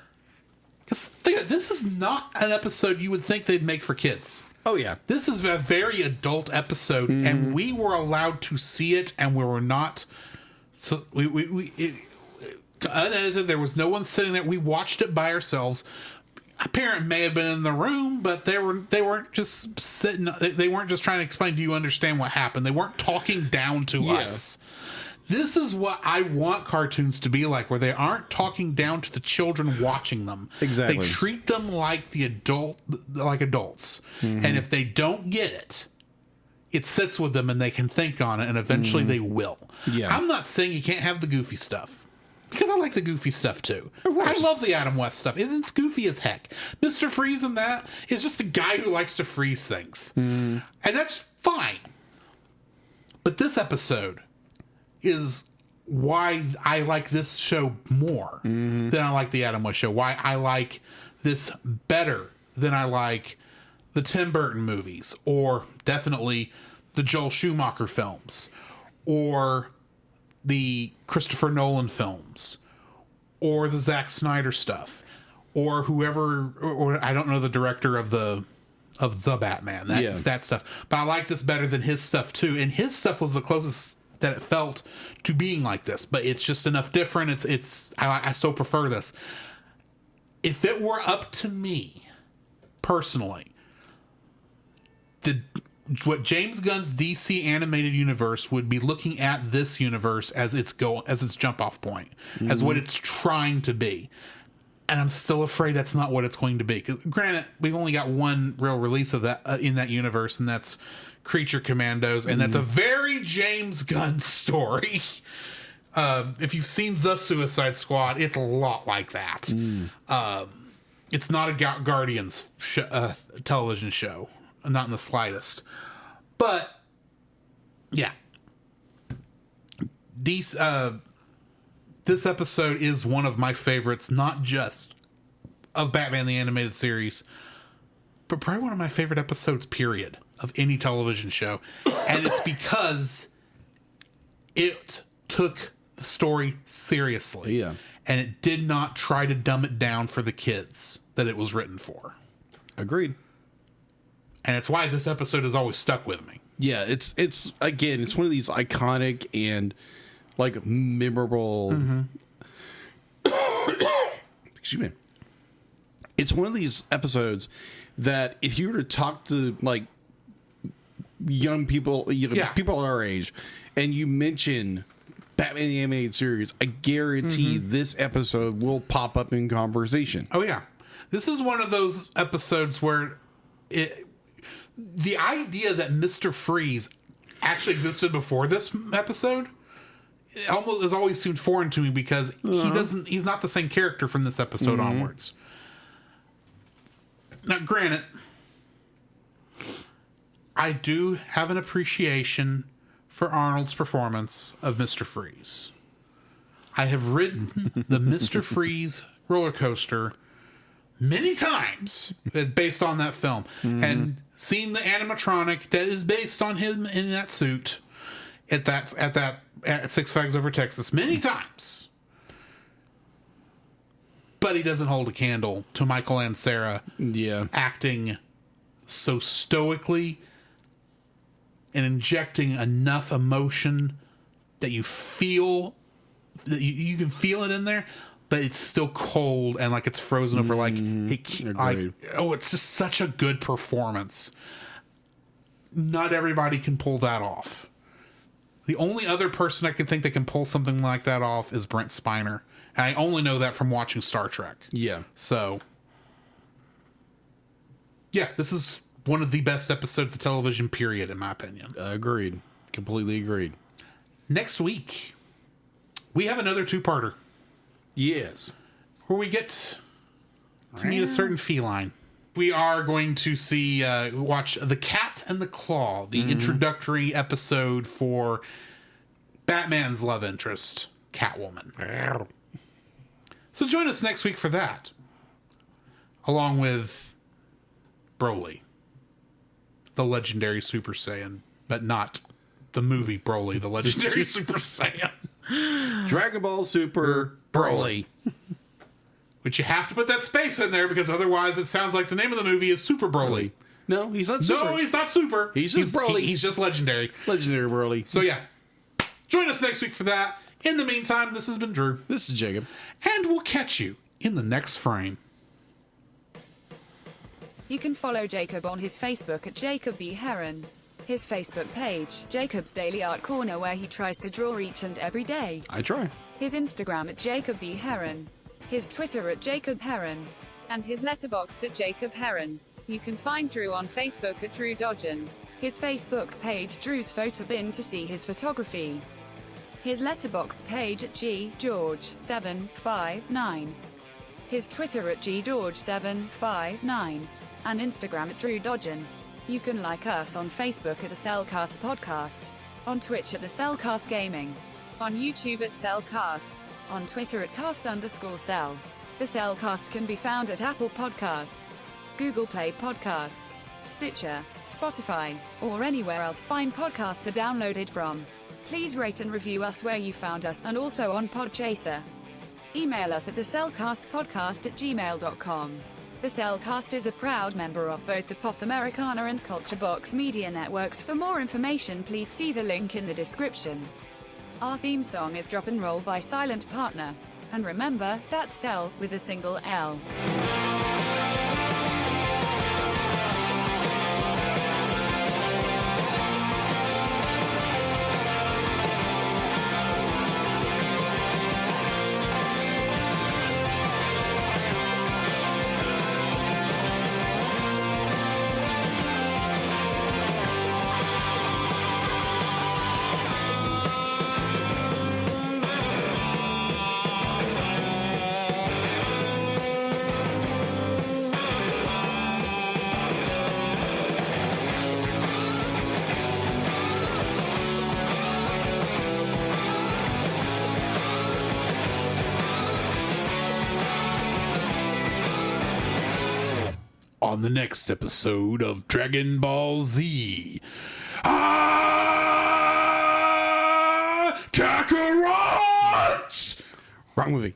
because this is not an episode you would think they'd make for kids. Oh yeah, this is a very adult episode, and we were allowed to see it, and we were not. So unedited. There was no one sitting there. We watched it by ourselves. A parent may have been in the room, but they weren't just sitting. They weren't just trying to explain. Do you understand what happened? They weren't talking down to us. This is what I want cartoons to be like, where they aren't talking down to the children watching them. Exactly. They treat them like like adults, and if they don't get it, it sits with them and they can think on it, and eventually they will. Yeah. I'm not saying you can't have the goofy stuff, because I like the goofy stuff too. I love the Adam West stuff. It's goofy as heck. Mr. Freeze in that is just a guy who likes to freeze things. And that's fine. But this episode is why I like this show more than I like the Adam West show. Why I like this better than I like the Tim Burton movies, or definitely the Joel Schumacher films, or the Christopher Nolan films, or the Zack Snyder stuff, or whoever, or I don't know the director of the Batman. That stuff. But I like this better than his stuff too. And his stuff was the closest that it felt to being like this. But it's just enough different. I still prefer this. If it were up to me personally, what James Gunn's DC animated universe would be looking at this universe as its jump off point, as what it's trying to be. And I'm still afraid that's not what it's going to be. 'Cause granted, we've only got one real release of that in that universe, and that's Creature Commandos, and that's a very James Gunn story. If you've seen The Suicide Squad, it's a lot like that. It's not a Guardians television show. Not in the slightest. But yeah, this episode is one of my favorites, not just of Batman the Animated Series, but probably one of my favorite episodes, period, of any television show. And it's because it took the story seriously. Yeah. And it did not try to dumb it down for the kids that it was written for. Agreed. And it's why this episode has always stuck with me. Yeah, it's again, it's one of these iconic and like memorable. Excuse me. It's one of these episodes that if you were to talk to like young people, people our age, and you mention Batman the Animated Series, I guarantee this episode will pop up in conversation. Oh yeah, this is one of those episodes where the idea that Mr. Freeze actually existed before this episode has always seemed foreign to me, because he's not the same character from this episode onwards. Now, granted, I do have an appreciation for Arnold's performance of Mr. Freeze. I have ridden the Mr. Freeze roller coaster many times based on that film, and seen the animatronic that is based on him in that suit at Six Flags Over Texas many times. But he doesn't hold a candle to Michael and Sarah acting so stoically and injecting enough emotion that you feel that you can feel it in there, but it's still cold and like it's frozen over. Like, it's just such a good performance. Not everybody can pull that off. The only other person I can think that can pull something like that off is Brent Spiner. And I only know that from watching Star Trek. Yeah. So, yeah, this is one of the best episodes of television, period, in my opinion. Agreed. Completely agreed. Next week, we have another two-parter. Yes. Where we get to meet a certain feline. We are going to watch The Cat and the Claw, the introductory episode for Batman's love interest, Catwoman. So join us next week for that. Along with Broly, the legendary Super Saiyan, but not the movie Broly, the legendary Super Saiyan. Dragon Ball Super Broly. Which you have to put that space in there because otherwise it sounds like the name of the movie is Super Broly. No, he's not super. No, he's not super. He's just Broly. He's just legendary. Legendary Broly. So yeah, join us next week for that. In the meantime, this has been Drew. This is Jacob. And we'll catch you in the next frame. You can follow Jacob on his Facebook at Jacob B. Heron. His Facebook page, Jacob's Daily Art Corner, where he tries to draw each and every day. I try. His Instagram at Jacob B. Heron. His Twitter at Jacob Heron. And his Letterboxd at Jacob Heron. You can find Drew on Facebook at Drew Dodgen. His Facebook page, Drew's Photo Bin, to see his photography. His Letterboxd page at GGeorge759. His Twitter at GGeorge759. And Instagram at Drew Dodgen. You can like us on Facebook at the Cellcast Podcast. On Twitch at the Cellcast Gaming. On YouTube at Cellcast. On Twitter at @cast_cell. The Cellcast can be found at Apple Podcasts, Google Play Podcasts, Stitcher, Spotify, or anywhere else fine podcasts are downloaded from. Please rate and review us where you found us, and also on Podchaser. Email us at thecellcastpodcast@gmail.com. The Cellcast is a proud member of both the Pop Americana and Culture Box media networks. For more information, please see the link in the description. Our theme song is Drop and Roll by Silent Partner. And remember, that's Cell with a single L. On the next episode of Dragon Ball Z. Kakarot! Wrong movie.